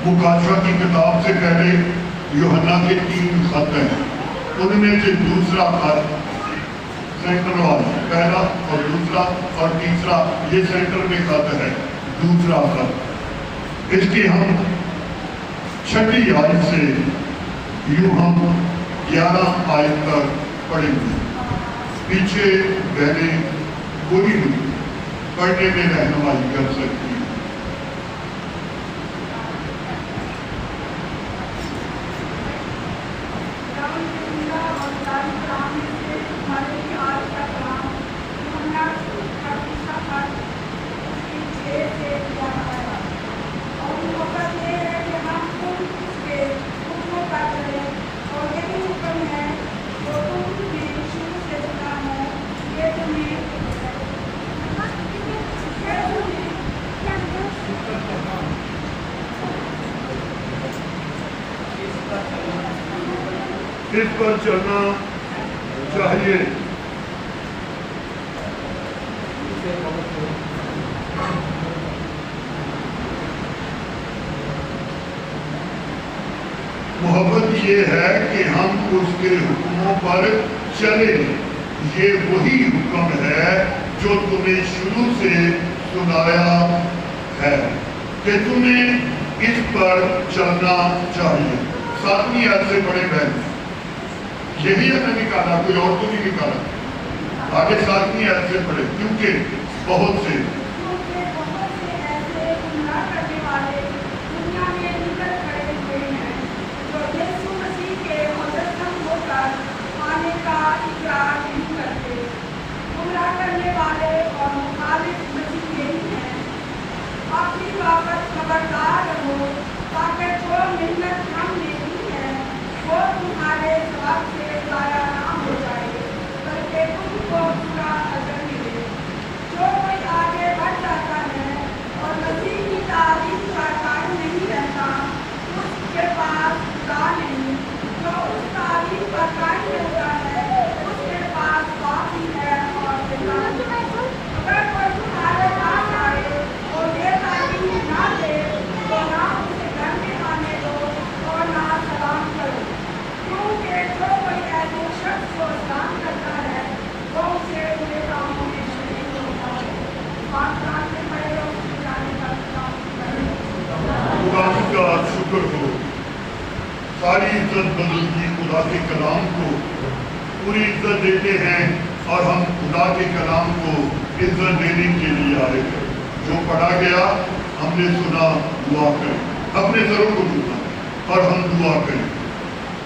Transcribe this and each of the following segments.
مکاشفہ کی کتاب سے پہلے یوحنا کے 3 خط ہیں، ان میں سے دوسرا خط سینٹر والا، پہلا اور دوسرا اور تیسرا یہ سینٹر میں خط ہے، دوسرا خط۔ اس کی ہم 6 آیت سے یوں ہم 11 آیت تک پڑھیں گے۔ پیچھے بہنیں کوئی بھی پڑھنے میں رہنمائی کر سکتی ہیں۔ اس پر چلنا چاہیے۔ محبت یہ ہے کہ ہم اس کے حکموں پر چلیں۔ یہ وہی حکم ہے جو تمہیں شروع سے سنایا ہے کہ تمہیں اس پر چلنا چاہیے۔ 7ویں آیت سے پڑھیں بہن، یہی ہم نے نکالا، کوئی اور تو نہیں نکالا۔ آگے 7ویں آیت سے پڑھیں، کیونکہ بہت سے خبردار رہو تاکہ جو محنت ہم نے کی ہے وہ تمہارے ثواب سے ضائع نہ ہو جائے بلکہ تم کو پورا اجر ملے۔ جو کوئی آگے بڑھ جاتا ہے اور مسیح کی تعلیم کا قائم نہیں رہتا اس کے پاس خدا نہیں، جو اس تعلیم پر قائم رہتا ہے اس کے پاس باقی ہے اور بیکار۔ اگر کوئی تمہارے پاس آئے اور یہ تعلیم نہ دے تو نہ اسے گھر میں آنے دو اور نہ سلام کرو، کیونکہ جو کوئی ایسے شخص کو سلام کرتا ہے وہ اسے برے کاموں میں شریک ہوتا ہے۔ بات رات میں پڑے اور اسے جانے کا سلام کرے۔ خدا کا شکر ہو، ساری عزت بندگی خدا کے کلام کو پوری عزت دیتے ہیں اور ہم خدا کے کلام کو عزت دینے کے لیے آئے ہیں۔ جو پڑھا گیا ہم نے سنا، دعا کریں، اپنے سروں کو جھکا اور ہم دعا کریں۔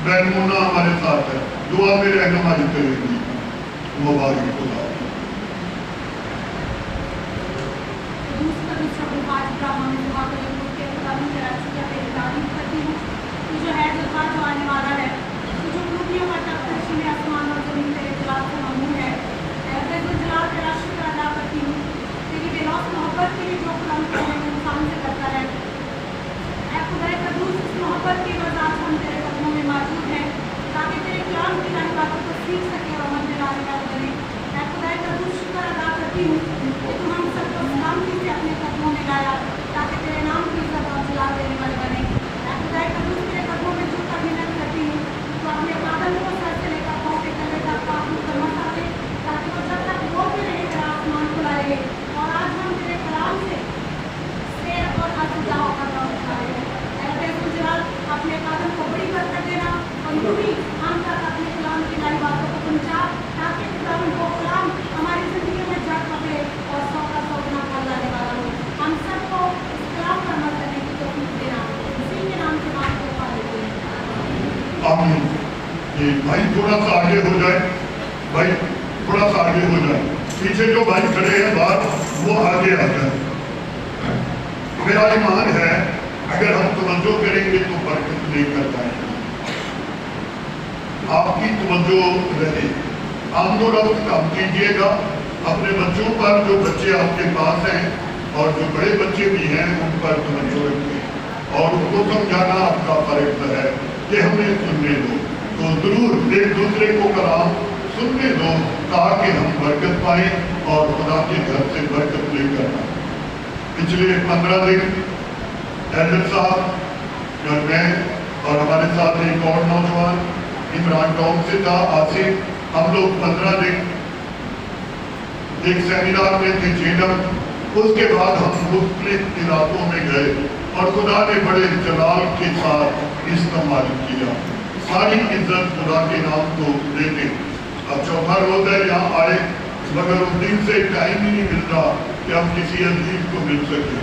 بہن مونا ہمارے ساتھ ہے، دعا میں رہنمائی کریں گی۔ مبارک خدا۔ جو ہے جو آنے والا ہے، جو خوبیوں کا تفتیش میں آسمان اور زمین تیرے جلال سے ممنون ہے۔ جلال تیرا شکر ادا کرتی ہوں تیری بے لوث محبت کے لیے جو کلام انسان سے کرتا ہے۔ اے خدا قدوس، اس محبت کی وجہ ہم تیرے قدموں میں موجود ہیں تاکہ تیرے کلام کی جانے باتوں کو سیکھ سکے اور عمل میں لانے کا بنے۔ اے خدا قدوس، شکر ادا کرتی ہوں کہ تم ہم سب کو سلامتی سے اپنے قدموں میں لایا تاکہ تیرے نام کی عزت اور جلال دینے والے بنے۔ اے خدا قدوس، تیرے قدموں میں جھک کر محنت کرتی ہوں تو اپنے قدم کو سر سے لے کر پاؤں کے تلے تک پاک مکمل کرے تاکہ وہ جب تک وہ بھی رہے تیرا آسمان کھلائے گے۔ اور آج ہم تیرے کلام سے سیر اور ارتجاع کا کام اٹھائے۔ اے رب جلال، اپنے قدم کو بڑی برکت دینا اور یوں ہی ہم تک اپنے کلام کی نئی باتوں کو پہنچا تاکہ خدا وہ کلام ہماری زندگی میں جڑ پکڑے اور 100 کا 100 گنا پھل لانے والا ہو۔ ہم سب کو اس کلام پر عمل کرنے کی توفیق دینا، اسی کے نام سے بات کو پا لیتے ہیں۔ آمین۔ بھائی تھوڑا سا آگے ہو جائے، بھائی تھوڑا سا آگے ہو جائے، پیچھے جو بھائی کھڑے ہیں باہر وہ آگے آ جائے۔ میرا ایمان ہے اگر ہم توجہ کریں گے تو برکت لے کر جائیں گے۔ آپ کی توجہ رہے، آمد و رفت کم کیجیے گا اپنے بچوں پر، جو بچے آپ کے پاس ہیں اور جو بڑے بچے بھی ہیں ان پر توجہ رکھیں اور ان کو سمجھانا آپ کا فرض ہے کہ ہمیں سننے دو، تو ضرور ایک دوسرے کو کلام سننے دو تاکہ ہم برکت پائیں اور خدا کے گھر سے برکت لے کر آئیں۔ پچھلے 15 دن ایڈر صاحب और मैं और हमारे साथ एक और नौजवान इमरान टॉम से था, आसिफ, हम लोग 15 दिन एक सेमिनार में थे झेलम। उसके बाद हम मुख्तलिफ इलाकों में गए और खुदा ने बड़े जलाल के साथ इस्तेमाल किया। सारी इज्जत खुदा के नाम को देते। अब चौथा रोज है यहाँ आए, मगर उस दिन से टाइम ही नहीं मिलता कि हम किसी अजीज को मिल सके।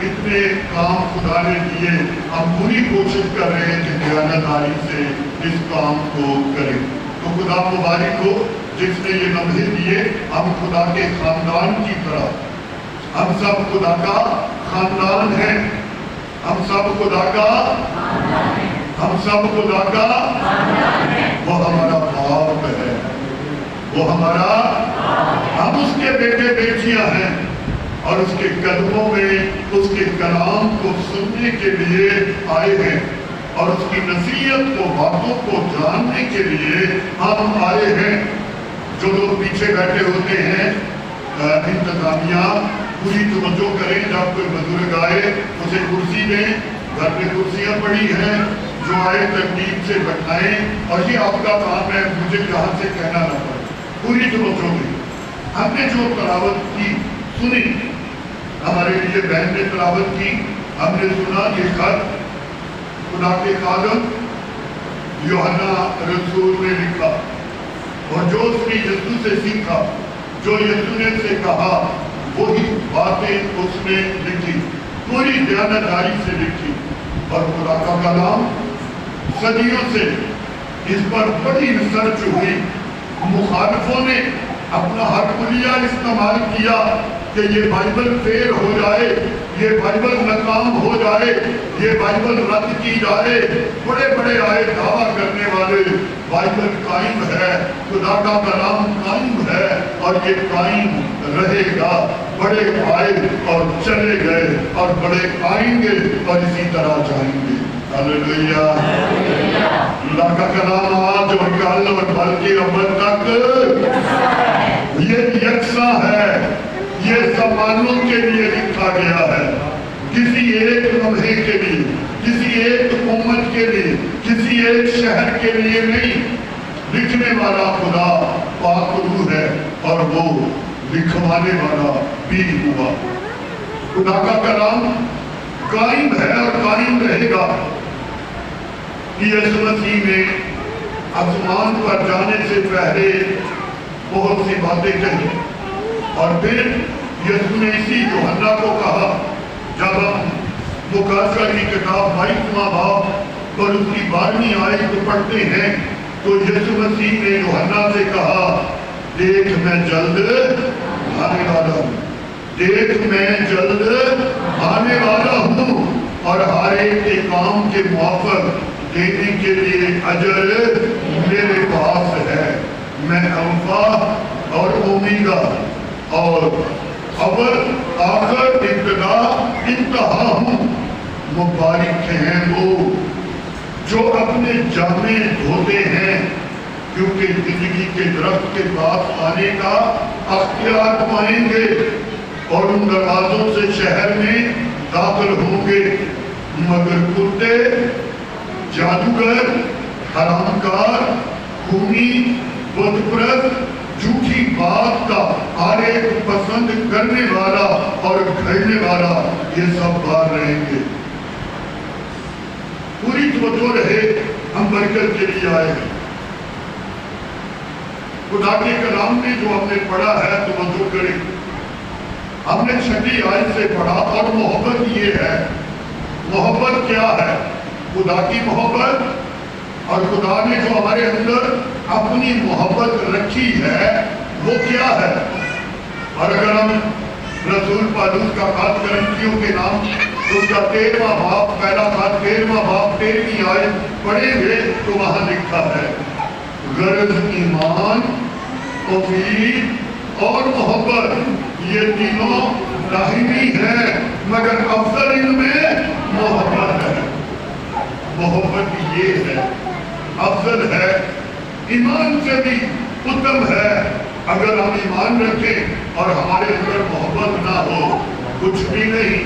इतने काम खुदा ने दिए, हम पूरी कोशिश कर रहे हैं कि दयानतदारी से इस काम को करें। तो खुदा मुबारक हो जिसने ये लम्हे दिए। हम खुदा के खानदान की तरह, हम सब खुदा का खानदान है, हम सब खुदा का, हम सब खुदा का, वो हमारा बाप है, वो हमारा, हम उसके बेटे बेटियां हैं और उसके कदमों में उसके कलाम को सुनने के लिए आए हैं और उसकी नसीहत को, बातों को जानने के लिए हम आए हैं। जो लोग पीछे बैठे होते हैं, इंतजामिया पूरी तवज्जो करें। जब कोई बुजुर्ग आए उसे कुर्सी दें, घर पे कुर्सियां पड़ी हैं, जो आए तरतीब से बैठाएं और ये आपका काम है, मुझे यहाँ से कहना ना पड़े। पूरी तवज्जो दें। हमने जो तलावत की सुनी, हमारे लिए बहन ने तलावत की, हमने सुना ये खत खुदा के खादम यूहन्ना रसूल ने लिखा और जो उसने यीशु से सीखा, जो यीशु ने से कहा, वही बातें उसने लिखी, पूरी दयानतदारी से लिखी। और खुदा का कलाम सदियों से इस पर बड़ी रिसर्च हुई। मुखालिफों ने अपना हरकुलिया इस्तेमाल किया कि ये बाइबल फेल हो जाए, ये बाइबल नाकाम हो जाए, ये बाइबल रद्द की जाए। बड़े बड़े आए दावा करने वाले, बाइबल कायम है, खुदा का कलाम कायम है और ये कायम रहेगा। बड़े आए और चले गए और बड़े आएंगे और इसी तरह जाएंगे। हालेलुया। खुदा का कलाम आज और कल और बल्कि अव्वल तक ये यकसा है, ये ज़मानों के लिए लिखा गया है, किसी एक लम्हे के लिए, किसी एक उम्मत के लिए, किसी एक शहर के लिए नहीं। लिखने वाला खुदा पाक रूह है और वो लिखवाने वाला भी हुआ। खुदा का कलाम कायम है और कायम रहेगा। यीशु मसीह ने आसमान पर जाने से पहले बहुत सी बातें कही और फिर यीशु ने इसी यूहन्ना को कहा। जब हम मुकाशा की किताब 22वां बाब और उसकी 12वीं आयत को पढ़ते हैं तो यीशु मसीह ने यूहन्ना से कहा, देख मैं जल्द आने वाला हूँ, देख मैं जल्द आने वाला हूँ और हर एक के काम के मुआफिक देने के लिए अजर मेरे पास है। मैं अल्फा और ओमेगा और अव्वल आखिर इब्तिदा इंतहा हूँ। मुबारक हैं वो जो अपने जामे धोते हैं, क्योंकि जिंदगी के दरख्त के पास आने का अख्तियार पाएंगे और उन दरवाजों से शहर में दाखिल होंगे। मगर कुत्ते, जादूगर, हरामकार, खूनी, बुतप्रस्त, झूठी बात का हर एक पसंद करने वाला और घड़ने वाला, ये सब बाहर रहेंगे। पूरी तवज्जो रहे, हम बरकत के लिए आए हैं। खुदा के कलाम में जो हमने पढ़ा है तवज्जो करें। हमने 6ठी आयत से पढ़ा और मोहब्बत ये है। मोहब्बत क्या है? खुदा की मोहब्बत। और खुदा ने जो हमारे अंदर अपनी मोहब्बत रखी है वो क्या है? और अगर हम रसूल पौलुस का खत करंथियों के नाम उसका 13वां बाब, पहला खत 13वां बाब 13वीं आयत पढ़ेंगे तो वहां लिखा है, गर्ज ईमान, उम्मीद और मोहब्बत ये तीनों दाहिनी है, मगर अफजल इनमें मोहब्बत है। मोहब्बत ये है, अफजल है, ईमान से भी उत्तम है। अगर हम ईमान रखें और हमारे अंदर मोहब्बत ना हो, कुछ भी नहीं।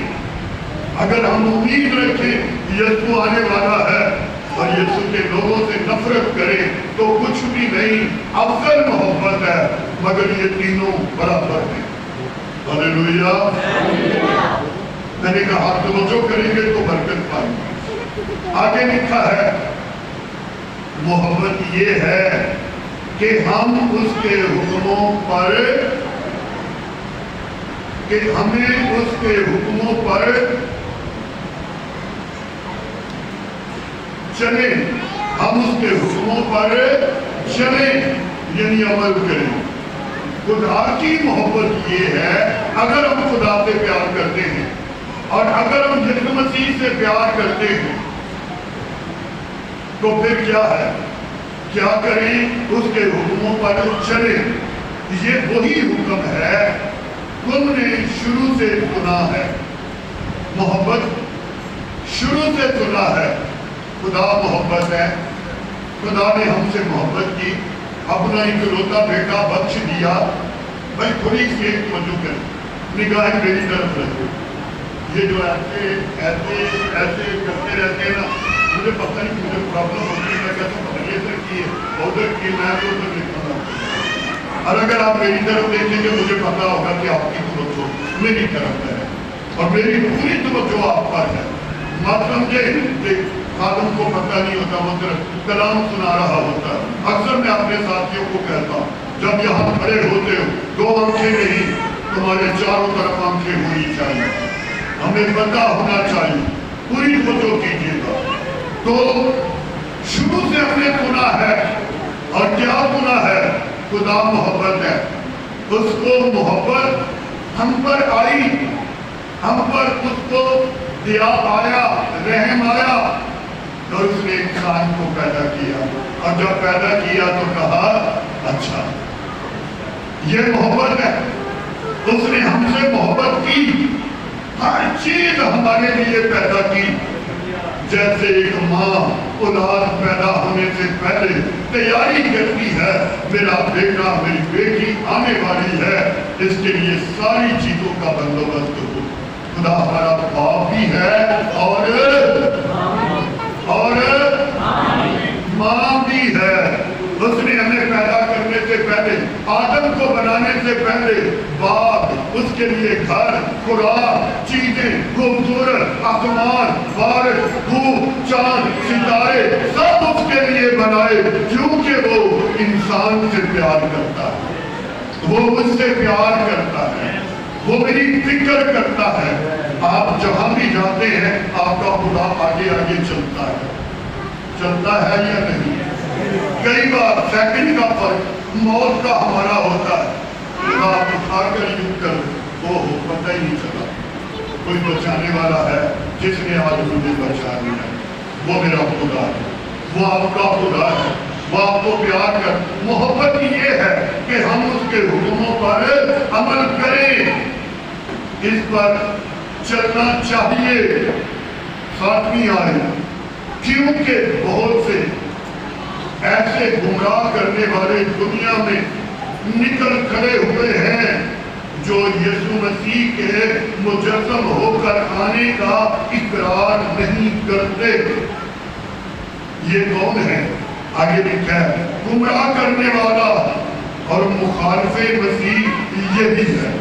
अगर हम उम्मीद रखें यीशु आने वाला है और यीशु के लोगों से नफरत करें तो कुछ भी नहीं, अफजल मोहब्बत है, मगर ये तीनों बराबर हैं। हालेलुया। मैंने कहा तवज्जो करेंगे तो बरकत पाएंगे। आगे लिखा है मोहब्बत ये है कि हम उसके हुक्मों पर, कि हमें उसके हुक्मों पर चले, हम उसके हुक्मों पर चले, यानी अमल करें। खुदा की मोहब्बत ये है, अगर हम खुदा से प्यार करते हैं और अगर हम यीशु मसीह से प्यार करते हैं तो फिर क्या है, क्या करें, उसके हुक्मों पर चले। ये वही हुक्म है तुमने शुरू से सुना है। मोहब्बत शुरू से सुना है। खुदा मोहब्बत है। खुदा ने हमसे मोहब्बत की, अपना इकलौता बेटा बख्श दिया। भाई थोड़ी सी एक तवज्जो करें, निगाहें मेरी तरफ रखो। ये जो ऐसे ऐसे ऐसे करते रहते हैं ना, मुझे पता नहीं, मुझे प्रॉब्लम होती है, मैं कहता हूँ ये सर की है, उधर की, मैं तो उधर लिखूंगा। और अगर आप मेरी तरफ देखेंगे मुझे पता होगा कि आपकी तवज्जो मेरी तरफ है और मेरी पूरी तवज्जो आप पर है। मत समझे कि खादम को पता नहीं होता, वो सिर्फ कलाम सुना रहा होता। अक्सर मैं अपने साथियों को कहता हूँ, जब यहाँ खड़े होते हो, दो आंखें नहीं, तुम्हारे चारों तरफ आंखें होनी चाहिए। हमें पता होना चाहिए, पूरी तवज्जो कीजिएगा। तो शुरू से हमने सुना है, और क्या सुना है, खुदा मोहब्बत है। उसको मोहब्बत हम पर आई, हम पर उसको दया आया, रहम आया, और उसने इंसान को पैदा किया। और जब पैदा किया तो कहा अच्छा, ये मोहब्बत है। उसने हमसे मोहब्बत की, हर चीज हमारे लिए पैदा की। जैसे एक माँ औलाद पैदा होने से पहले तैयारी करती है, मेरा बेटा मेरी बेटी आने वाली है, इसके लिए सारी चीजों का बंदोबस्त हो। खुदा हमारा बाप भी है और माँ भी है। उसने हमें पैदा करने से पहले, आदम को बनाने से पहले, बाप, उसके लिए घर, खुराक, चीजें, खूबसूरत आसमान, बारिश, धूप, चांद, सितारे सब उसके लिए बनाए, क्योंकि वो इंसान से प्यार करता है, वो मुझसे प्यार करता है, वो मेरी फिक्र करता है। आप जहां भी जाते हैं आपका खुदा आगे आगे चलता है या नहीं? कई बार सेकंड का फर्क मौत का हमारा होता है, आप उठाकर यूं कर, वो पता ही नहीं चला। कोई बचाने वाला है जिसने आज मुझे बचा लिया, वो मेरा खुदा है, वो आपका खुदा है, वो आपको प्यार कर। मोहब्बत ये है कि हम उसके हुक्मों पर अमल करें, इस पर चलना चाहिए। सातवीं आयत, क्योंकि बहुत से ऐसे गुमराह करने वाले दुनिया में निकल खड़े हुए हैं जो यीशु मसीह के मुजस्सम होकर आने का इकरार नहीं करते। ये कौन है? आगे लिखा है, गुमराह करने वाला और मुखालिफे मसीह यही है।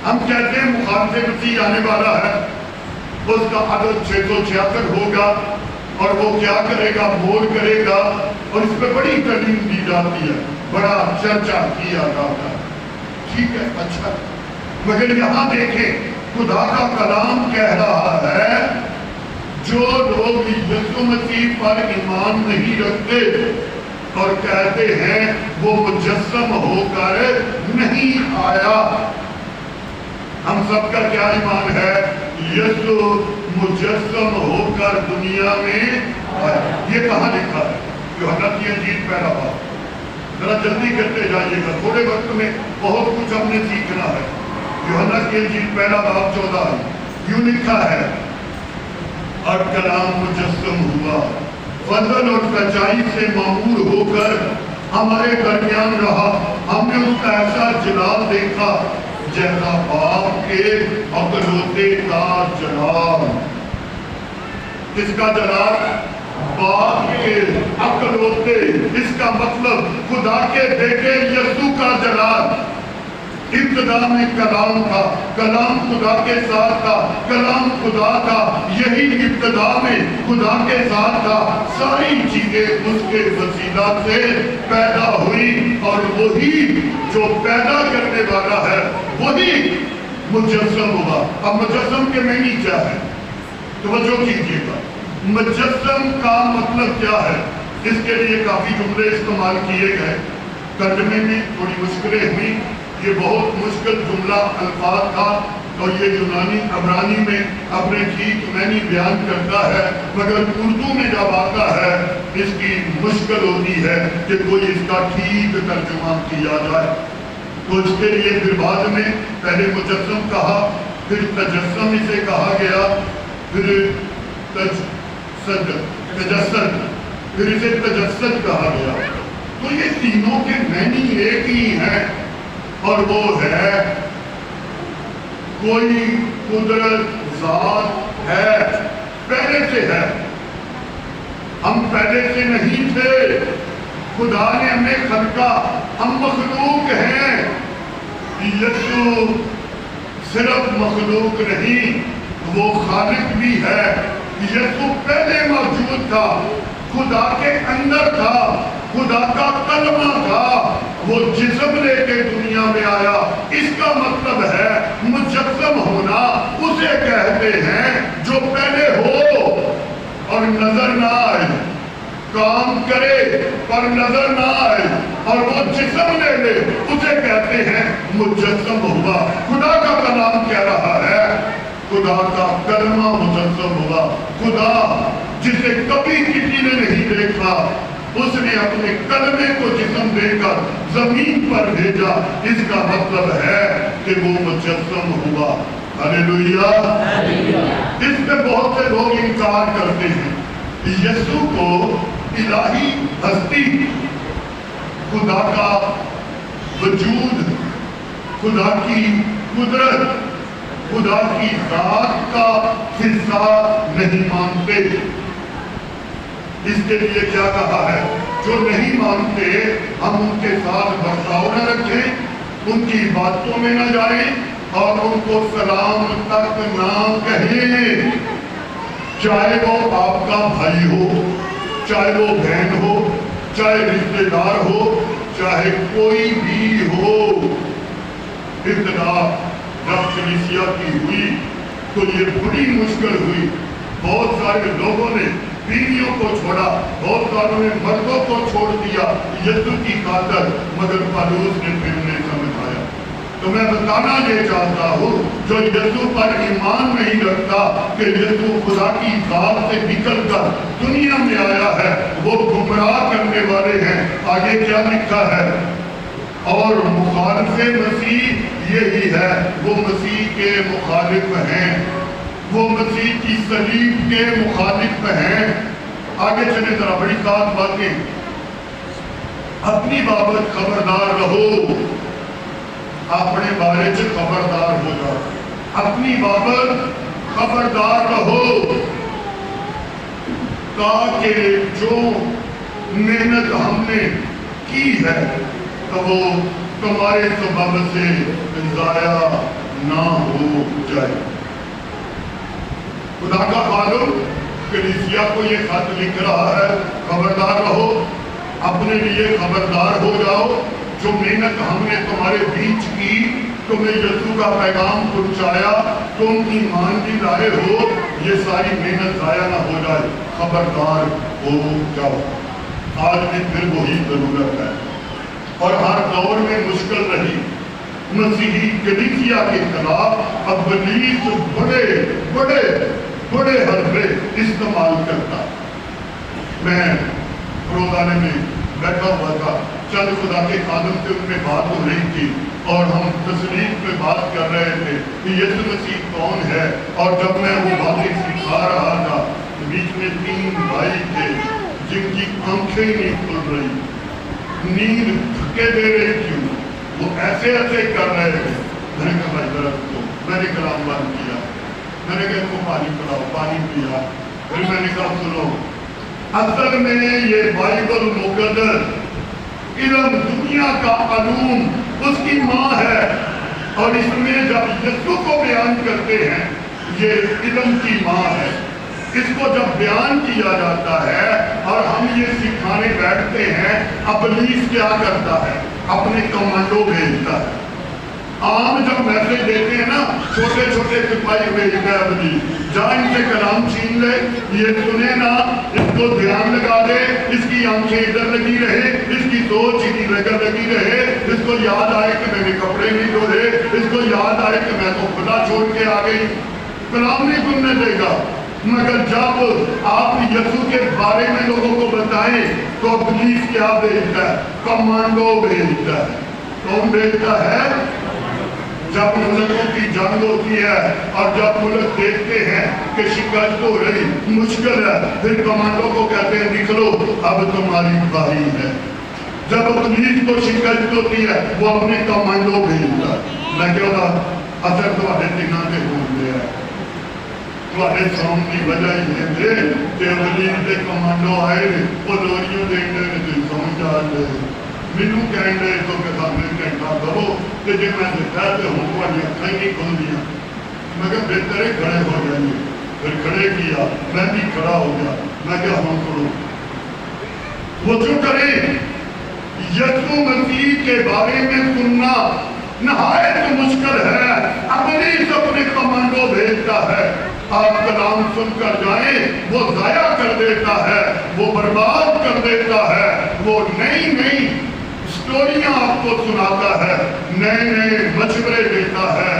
हम कहते हैं मुखालिफे मसीह आने वाला है, उसका अदद 666 होगा और वो क्या करेगा, बोल करेगा, और इस पर बड़ी तालीम दी जाती है, बड़ा चर्चा किया जाता है। ठीक है, अच्छा, मगर यहाँ देखें खुदा का कलाम कह रहा है जो लोग यीशु मसीह पर ईमान नहीं रखते और कहते हैं वो मुजस्सम होकर नहीं आया। हम सबका क्या ईमान है? यीशु मुजस्सम होकर दुनिया में आया। ये कहाँ लिखा है? यूहन्ना की इंजील पहला बाब। जरा जल्दी करते जाइएगा, थोड़े वक्त में बहुत कुछ हमने सीखना है। यूहन्ना की इंजील पहला बाब 14 यूं लिखा है, और कलाम मुजस्सम हुआ, फजल और सच्चाई से मामूर होकर हमारे दरमियान रहा। हमने उसका ऐसा जलाल देखा जैसा बाप के अकलौते का जलाल। किसका जलाल? बाप के अकलौते। इसका मतलब खुदा के बेटे यीशु का जलाल। इब्तिदा में कलाम था, कलाम खुदा के साथ था, कलाम खुदा था, यही इब्तिदा में खुदा के साथ था। सारी चीजें उसके वसीला से पैदा हुई और वही जो पैदा करने वाला है वही मुजस्सम हुआ। अब मुजस्सम के मैनी क्या है? तवज्जो कीजिएगा, मुजस्सम का मतलब क्या है? इसके लिए काफी जुमले इस्तेमाल किए गए, तर्जमे में थोड़ी मुश्किलें हुई। ये बहुत मुश्किल जुमला अल्फाज था और ये यूनानी अबरानी में अपने ठीक मैनी बयान करता है, मगर उर्दू में जब आता है इसकी मुश्किल होती है कि कोई इसका ठीक तर्जुमा किया जाए। तो इसके लिए फिर बाद में पहले मुजस्सम कहा, फिर तजस्सम इसे कहा गया, फिर तजस्सद, फिर इसे तजस्सद कहा गया। तो ये तीनों के मैनी एक ही हैं और वो है कोई कुदरत ज़ात है, पहले से है। हम पहले से नहीं थे, खुदा ने हमें खलका, हम मखलूक हैं। यीशु सिर्फ मखलूक नहीं, वो खालिक भी है। यीशु पहले मौजूद था, खुदा के अंदर था, खुदा का कलमा था, वो जिस्म लेके दुनिया में आया। इसका मतलब है मुजस्सम होना उसे कहते हैं जो पहले हो और नजर ना आए, काम करे पर नजर ना आए और वो जिस्म ले ले, उसे कहते हैं मुजस्सम हुआ। खुदा का कलाम कह रहा है, खुदा का कलमा मुजस्सम हुआ। खुदा जिसे कभी किसी ने नहीं देखा, उसने अपने कलमे को जिस्म देकर जमीन पर भेजा। इसका मतलब है कि वो मुजस्सम हुआ। हालेलुया। इस पे बहुत से लोग इनकार करते हैं। यीशु को इलाही हस्ती, खुदा का वजूद, खुदा की कुदरत, खुदा की जात का हिस्सा नहीं मानते। इसके लिए क्या कहा है? जो नहीं मानते हम उनके साथ बर्ताव न रखें, उनकी बातों में न जाएं और उनको सलाम तक ना कहें। चाहे वो आपका भाई हो, चाहे वो बहन हो, चाहे रिश्तेदार हो, चाहे कोई भी हो। इब्तिदा जब कलीसिया की हुई तो ये बड़ी मुश्किल हुई। बहुत सारे लोगों ने बीवियों को छोड़ा, बहुत सारों ने मर्दों को छोड़ दिया यीशु की खातिर, मगर पौलुस ने फिर उन्हें समझाया। तो मैं बताना ये चाहता हूँ, जो यीशु पर ईमान नहीं रखता कि यीशु खुदा की जात से निकलकर दुनिया में आया है, वो गुमराह करने वाले हैं। आगे क्या लिखा है? और मुखालिफे मसीह यही है, वो मसीह के मुखालिफ हैं, वो मसीह की सलीब के मुखालिफ हैं। आगे चले जरा, बड़ी खास बातें। अपनी बाबत खबरदार रहो, अपने बारे से खबरदार हो जाओ। अपनी बाबत खबरदार रहो ताकि जो मेहनत हमने की है तो वो तुम्हारे सबब से जाया ना हो जाए। खुदा का खालुक कलीसिया को ये खत लिख रहा है, खबरदार रहो, अपने लिए खबरदार हो जाओ। जो मेहनत हमने तुम्हारे बीच की, तुम्हें यीशु का पैगाम पहुंचाया, तुम ईमान भी लाए हो, ये सारी मेहनत जाया ना हो जाए। खबरदार हो जाओ। आज भी फिर वही जरूरत है और हर दौर में मुश्किल रही। मसीही कलीसिया के खिलाफ अब इब्लीस बड़े बड़े बड़े हरबे इस्तेमाल करता। मैं रोजाने में बैठा हुआ था, चंद खुदा के खादम से उनमें बात हो रही थी और हम तस्लीम पे बात कर रहे थे कि यीशु मसीह कौन है। और जब मैं वो बातें सिखा रहा था, बीच में 3 भाई थे जिनकी आंखें नहीं खुल रही, नींद धक्के दे रही थी, वो ऐसे ऐसे कर रहे थे। मैंने कहा भाई जरा रुको, मैंने कलाम बंद किया, मैंने कहा इनको पानी पिलाओ, पानी पिया। फिर मैंने कहा सुनो, असल में ये बाइबल मुकद्दस इल्म दुनिया का अलूम उसकी माँ है, और इसमें जब यीशु को बयान करते हैं ये इल्म की माँ है। इसको जब बयान किया जाता है और हम ये सिखाने बैठते हैं, इब्लीस क्या करता है, अपने कमांडो भेजता है। आम जब मैसेज देते हैं ना, छोटे छोटे सिपाही भेजता है इब्लीस, जा इनसे कलाम छीन ले, ये सुने ना, इसको ध्यान लगा दे, इसकी आंखें इधर लगी रहे, इसकी सोच इधर लगी रहे, इसको याद आए कि मैंने कपड़े नहीं धोए, इसको याद आए कि मैं तो खुदा छोड़ के आ गई। कलाम नहीं सुनने देगा। मगर जब आप यीशु के बारे में लोगों को बताएं तो इब्लीस क्या भेजता है, कमांडो भेजता है। कौन भेजता है? जब मुल्कों की जंग होती है और जब मुल्क देखते हैं कि शिकस्त हो रही, मुश्किल है, फिर कमांडो को कहते हैं निकलो, अब तुम्हारी बारी है। जब इब्लीस को शिकस्त होती है वो अपने कमांडो भेजता है। मैं कहता असर तुम्हारे दिना से घूम गया है, तुम्हारे सौन की वजह ये थे कि इब्लीस के कमांडो आए ने, वो लोरियों देखते ने तुम समझ आ गए, मैनू कहते तो कि सामने घंटा करो, तो जो मैं देखा तो हूँ तुम्हारी अखा ही नहीं खुल दिया। मैं क्या बेहतर है खड़े हो जाइए। फिर खड़े किया, मैं भी खड़ा हो गया। मैं क्या हम करो, वो जो करे यीशु मसीह के बारे में सुनना नहायत मुश्किल है। अपने कमांडो भेजता है, आप कलाम सुनकर जाएं, वो जाया कर देता है, वो बर्बाद कर देता है, वो नई नई स्टोरियां आपको सुनाता है, नए नए मशवरे देता है।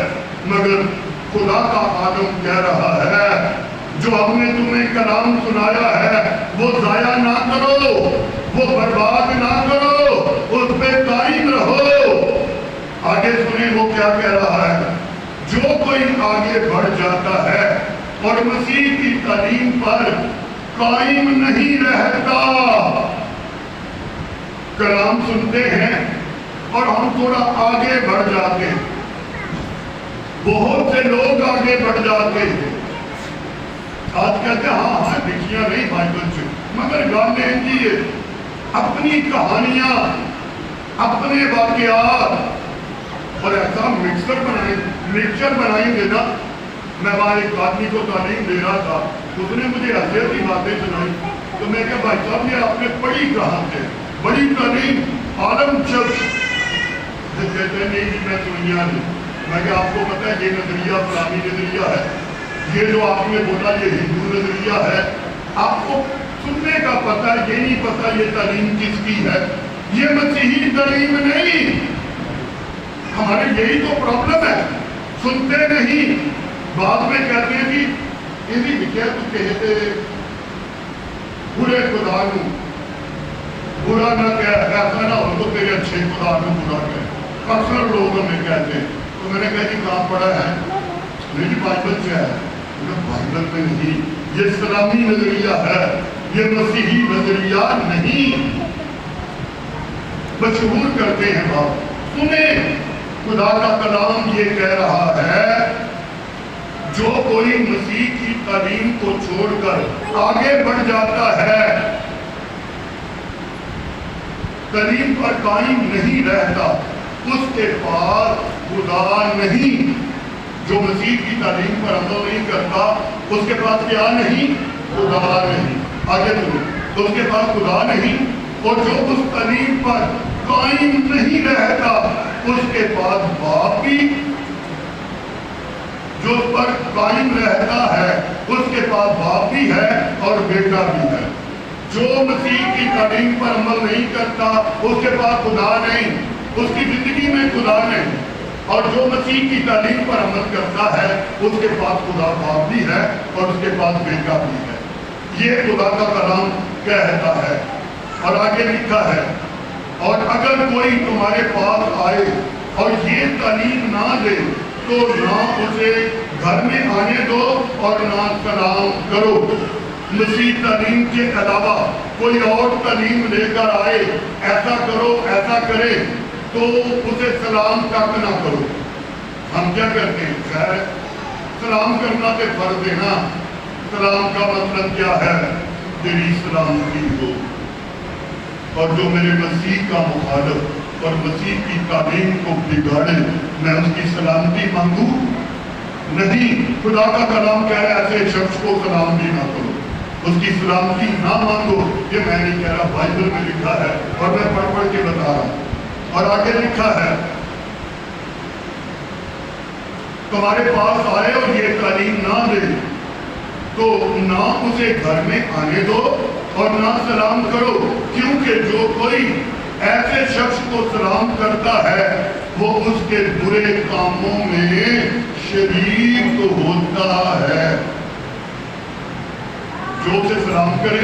मगर खुदा का आदम कह रहा है जो हमने तुम्हें कलाम सुनाया है वो जाया ना करो, वो बर्बाद ना करो, उस पे कायम रहो। आगे सुने वो क्या कह रहा है, जो कोई आगे बढ़ जाता है और मसीह की तालीम पर कायम नहीं रहता। कलाम सुनते हैं और हम थोड़ा आगे बढ़ जाते हैं, बहुत से लोग आगे बढ़ जाते हैं। आज कहते हैं हाँ हाँ लिखियां नहीं बाइबल से, मगर गाने की अपनी कहानियां, अपने वाकयात, और ऐसा मिक्सचर बनाएंगे ना। मैं वहाँ एक आदमी को तालीम दे रहा था, उसने मुझे ऐसे की बातें सुनाई, तो मैं क्या भाई साहब ये आपने पढ़ी कहाँ से, बड़ी तालीम आलम शब्द कहते नहीं जी मैं सुनिया नहीं। मैं क्या आपको पता है ये नजरिया पुरानी नजरिया है, ये जो आपने बोला ये हिंदू नजरिया है, आपको सुनने का पता है, ये नहीं पता ये तालीम किसकी है, ये मसीही तालीम नहीं। हमारे यही तो प्रॉब्लम है, सुनते नहीं, बाद में कहते हैं कि ये भी लिखा तू कहते बुरे खुदा नू बुरा ना कह, ऐसा ना हो तो तेरे अच्छे खुदा नू बुरा कह। अक्सर लोग हमें कहते हैं, तो मैंने कहा कि कहाँ पढ़ा है, नहीं बाइबल से है। बाइबल में नहीं, ये इस्लामी नजरिया है, ये मसीही नजरिया नहीं। मशहूर करते हैं बात, सुने खुदा का कलाम ये कह रहा है जो कोई मसीह की तालीम को छोड़कर आगे बढ़ जाता है, तालीम पर कायम नहीं रहता, उसके पास खुदा नहीं। जो मसीह की तालीम पर अमल नहीं करता उसके पास क्या नहीं, खुदा नहीं। आगे सुनो, तो उसके पास खुदा नहीं, और जो उस तालीम पर कायम नहीं रहता उसके पास बाप भी, जो उस पर कायम रहता है उसके पास बाप भी है और बेटा भी है। जो मसीह की तालीम पर अमल नहीं करता उसके पास खुदा नहीं, उसकी जिंदगी में खुदा नहीं। और जो मसीह की तालीम पर अमल करता है उसके पास खुदा बाप भी है और उसके पास बेटा भी है। ये खुदा का कलाम कहता है। और आगे लिखा है, और अगर कोई तुम्हारे पास आए और ये तालीम ना दे तो ना उसे घर में आने दो और ना सलाम करो। मसीह तालीम के अलावा कोई और तालीम लेकर आए, ऐसा करो ऐसा करे, तो उसे सलाम तक ना करो। हम क्या करते हैं? खैर, सलाम करना तो फर्ज है ना। सलाम का मतलब क्या है? तेरी सलामती हो। और जो मेरे मसीह का मुखालिफ और मसीह की तालीम को बिगाड़े, मैं उसकी सलामती मांगू? नहीं। खुदा का कलाम कह रहा है ऐसे शख्स को सलाम भी ना करो, उसकी सलामती ना मांगो। ये मैं नहीं कह रहा, बाइबल में लिखा है और मैं पढ़ पढ़ के बता रहा हूं। और आगे लिखा है, तुम्हारे पास आए और ये तालीम ना दे तो ना उसे घर में आने दो और ना सलाम करो, क्योंकि जो कोई ऐसे शख्स को सलाम करता है वो उसके बुरे कामों में शरीक होता है। जो उसे सलाम करे,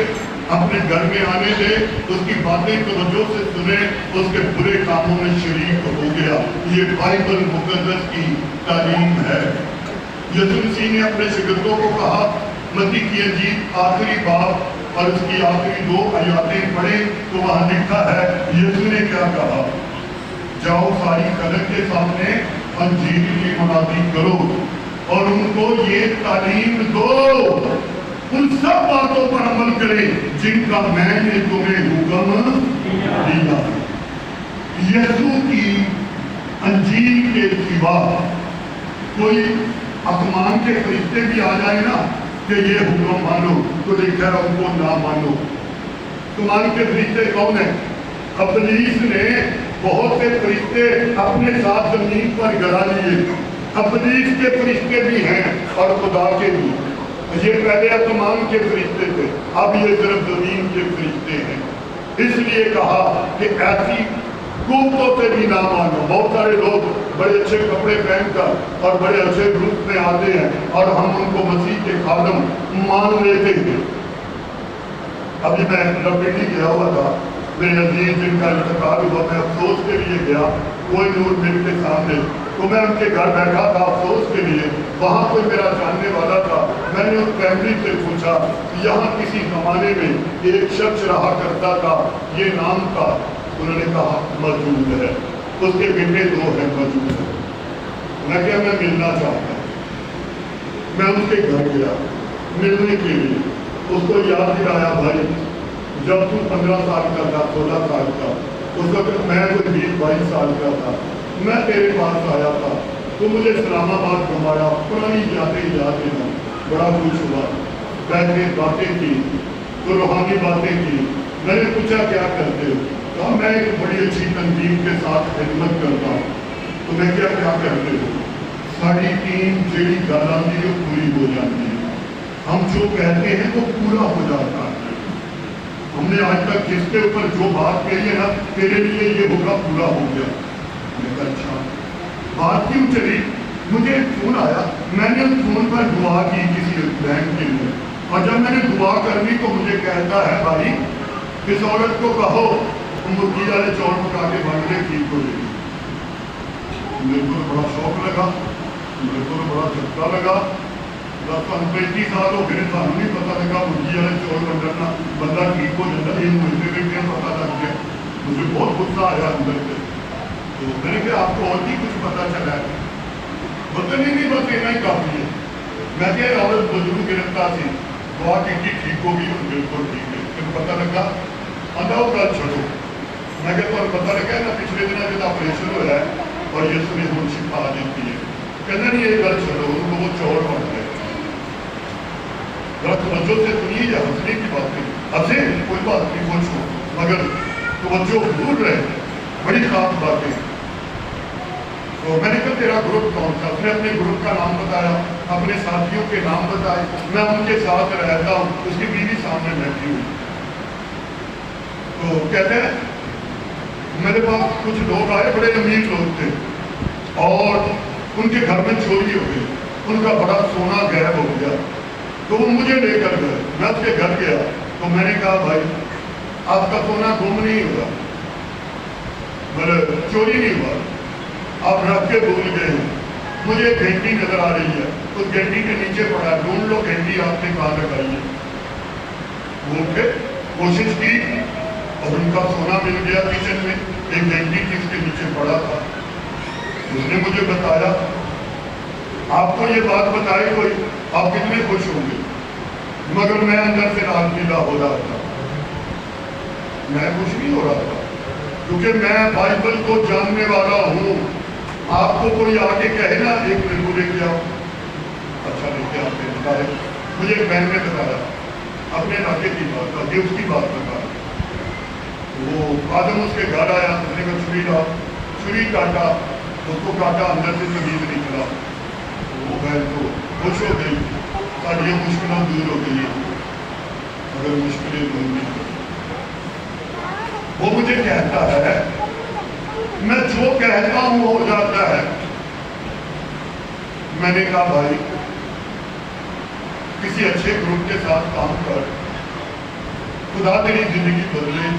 अपने घर में आने दे, उसकी बातें तवज्जो से सुने, उसके बुरे कामों में शरीक हो गया। ये बाइबल मुकद्दस की तालीम है। यीशु मसीह ने अपने शिगिर्दों को कहा, मत्ती की इंजील आखिरी बाब और उसकी आखिरी 2 आयतें पढ़े तो वहां लिखा है, यीशु ने क्या कहा? जाओ सारी कदर के सामने अंजील की मुनादी करो और उनको ये तालीम दो, उन सब बातों पर अमल करें जिनका मैंने तुम्हें हुक्म दिया। यीशु की अंजील के सिवा कोई आसमान के फरिश्ते भी आ जाए ना कि ये हुक्म मानो, तो लिखा है उनको ना मानो। आसमान के फरिश्ते कौन है? इब्लीस ने बहुत से फरिश्ते अपने साथ जमीन पर गिरा लिए। इब्लीस के फरिश्ते भी हैं और खुदा के भी। ये पहले आसमान के फरिश्ते थे, अब ये सिर्फ जमीन के फरिश्ते हैं। इसलिए कहा कि ऐसी कुव्वतों से भी ना मानो। बहुत सारे लोग बड़े अच्छे कपड़े पहनकर और बड़े अच्छे रूप में आते हैं और हम उनको मसीह के खादम मान लेते हैं। अभी मैं लपेटी गया हुआ था, मेरे अजीज जिनका इंतकाल हुआ, मैं अफसोस के लिए गया कोई नूर मिल के सामने, तो मैं उनके घर बैठा था अफसोस के लिए। वहाँ कोई मेरा जानने वाला था। मैंने उस फैमिली से पूछा, यहाँ किसी जमाने में एक शख्स रहा करता था, ये नाम था। उन्होंने कहा मौजूद है, उसके बेटे 2 हैं मौजूद है। मैं क्या, मैं मिलना चाहता हूँ। मैं उसके घर गया मिलने के लिए, उसको याद दिलाया, भाई जब तू 15 साल का था, 16 साल का, उस वक्त मैं कोई 20-22 साल का था, मैं तेरे पास आया था, तो मुझे इस्लामाबाद घुमाया, पुरानी यादें याद दिला, बड़ा कुछ हुआ, बैठे बातें की, तो रूहानी बातें की। मैंने पूछा क्या करते हो? तो मैं एक बड़ी अच्छी तंजीम के साथ खिदमत करता हूँ। तो मैं क्या करते हो? साड़ी 3 जेड़ी गल आती है पूरी हो जाती है, हम जो कहते हैं वो पूरा हो जाता है। हमने आज तक जिसके ऊपर जो बात कही है ना, तेरे लिए ये होगा, पूरा हो गया। मैंने कहा अच्छा, बात क्यों चली? मुझे फोन आया, मैंने उस फोन पर दुआ की किसी बहन के लिए, और जब मैंने दुआ कर दी तो मुझे कहता है, भाई इस औरत को कहो मुर्गी वाले चौल पका के बांटने ठीक हो जाएगी। मेरे को बड़ा शौक लगा, मेरे को बड़ा झटका लगा। 35 साल हो गए, सानू नहीं पता लगा मुर्गी वाले चौल बनना बंदा ठीक हो जाता है। मुझे भी पता लग गया, मुझे बहुत गुस्सा आया अंदर से। तो मैंने कहा आपको और भी कुछ पता चला है? पता नहीं, बस इतना ही काफी है। मैं क्या, औरत बुजुर्ग गिरफ्तार थी, दुआ की ठीक होगी, बिल्कुल ठीक है। फिर पता लगा आधा गल छोड़ो, मैं क्या तुम्हें पता लगा ना पिछले दिनों जो ऑपरेशन होया है और यीशु ने हुण शिफा दी है। कहना नहीं ये गल छोड़ो, उनको वो चौड़ बन गए। जरा तवज्जो से सुनिए, या हंसने की बात नहीं, हंसे कोई बात नहीं, पूछो, मगर तवज्जो भूल रहे, बड़ी खास बातें। तो मैंने कहा तेरा ग्रुप कौन सा? उसने अपने ग्रुप का नाम बताया, अपने साथियों के नाम बताए। मैं उनके साथ रहता हूँ, उसकी बीवी सामने बैठी हुई। तो कहते हैं मेरे पास कुछ लोग आए, बड़े अमीर लोग थे, और उनके घर में चोरी हो गई, उनका बड़ा सोना गायब हो गया। तो वो मुझे लेकर गए, मैं उसके घर गया, तो मैंने कहा भाई आपका सोना गुम नहीं हुआ, मतलब चोरी नहीं हुआ, आप रख के भूल गए हैं। मुझे एक घंटी नजर आ रही है, उस घंटी के नीचे पड़ा, ढूंढ लो घंटी आपने कहाँ लगाई है। वो उठे, कोशिश की और उनका सोना मिल गया किचन में, एक घंटी थी उसके नीचे पड़ा था। उसने मुझे बताया آپ کو یہ بات بتائے کوئی آپ کتنے خوش ہوں گے، مگر میں اندر سے راحت ہو رہا تھا، میں خوش نہیں ہو رہا تھا کیونکہ میں بائبل کو جاننے والا ہوں۔ آپ کو کوئی آگے کہے نا ایک میرے لے کے آؤ، اچھا لے کے آتے بتائے، مجھے ایک بہن نے بتایا اپنے علاقے کی بات کا، اس کی بات بتا، وہ آدم اس کے گھر آیا، اس نے کہا چھری لاؤ، چھری کاٹا، اس کو کاٹا، اندر سے تمیز نکلا، وہ بہن تو خوش ہو گئی، ساری یہ مشکلیں دور ہو گئی ہیں، اگر مشکلیں دور نہیں، وہ مجھے کہتا ہے میں جو کہتا ہوں ہو جاتا ہے۔ میں نے کہا بھائی کسی اچھے گروپ کے ساتھ کام کر، خدا تیری زندگی بدلے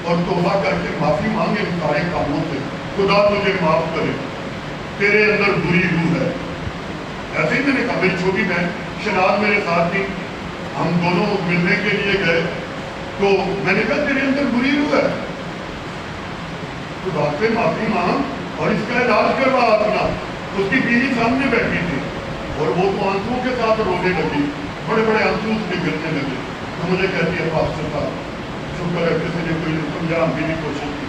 اور توبہ کر کے معافی مانگے ان سارے کاموں سے، خدا تجھے معاف کرے، تیرے اندر بری روح ہے۔ ایسے ہی میں نے کہا، میری چھوٹی بہن شناز میرے ساتھ تھی، ہم دونوں ملنے کے لیے گئے تو میں نے کہا تیرے اندر بری روح ہے، خدا سے معافی مانگ اور اس کا علاج کروا اپنا۔ اس کی بیوی سامنے بیٹھی تھی اور وہ تو آنسوؤں کے ساتھ رونے لگی، بڑے بڑے آنسو اس کے گرنے لگے، تو مجھے کہتی ہے پاسٹر صاحب شکر ہے کسی نے کوئی سمجھا، ہم بھی نہیں کوشش کی۔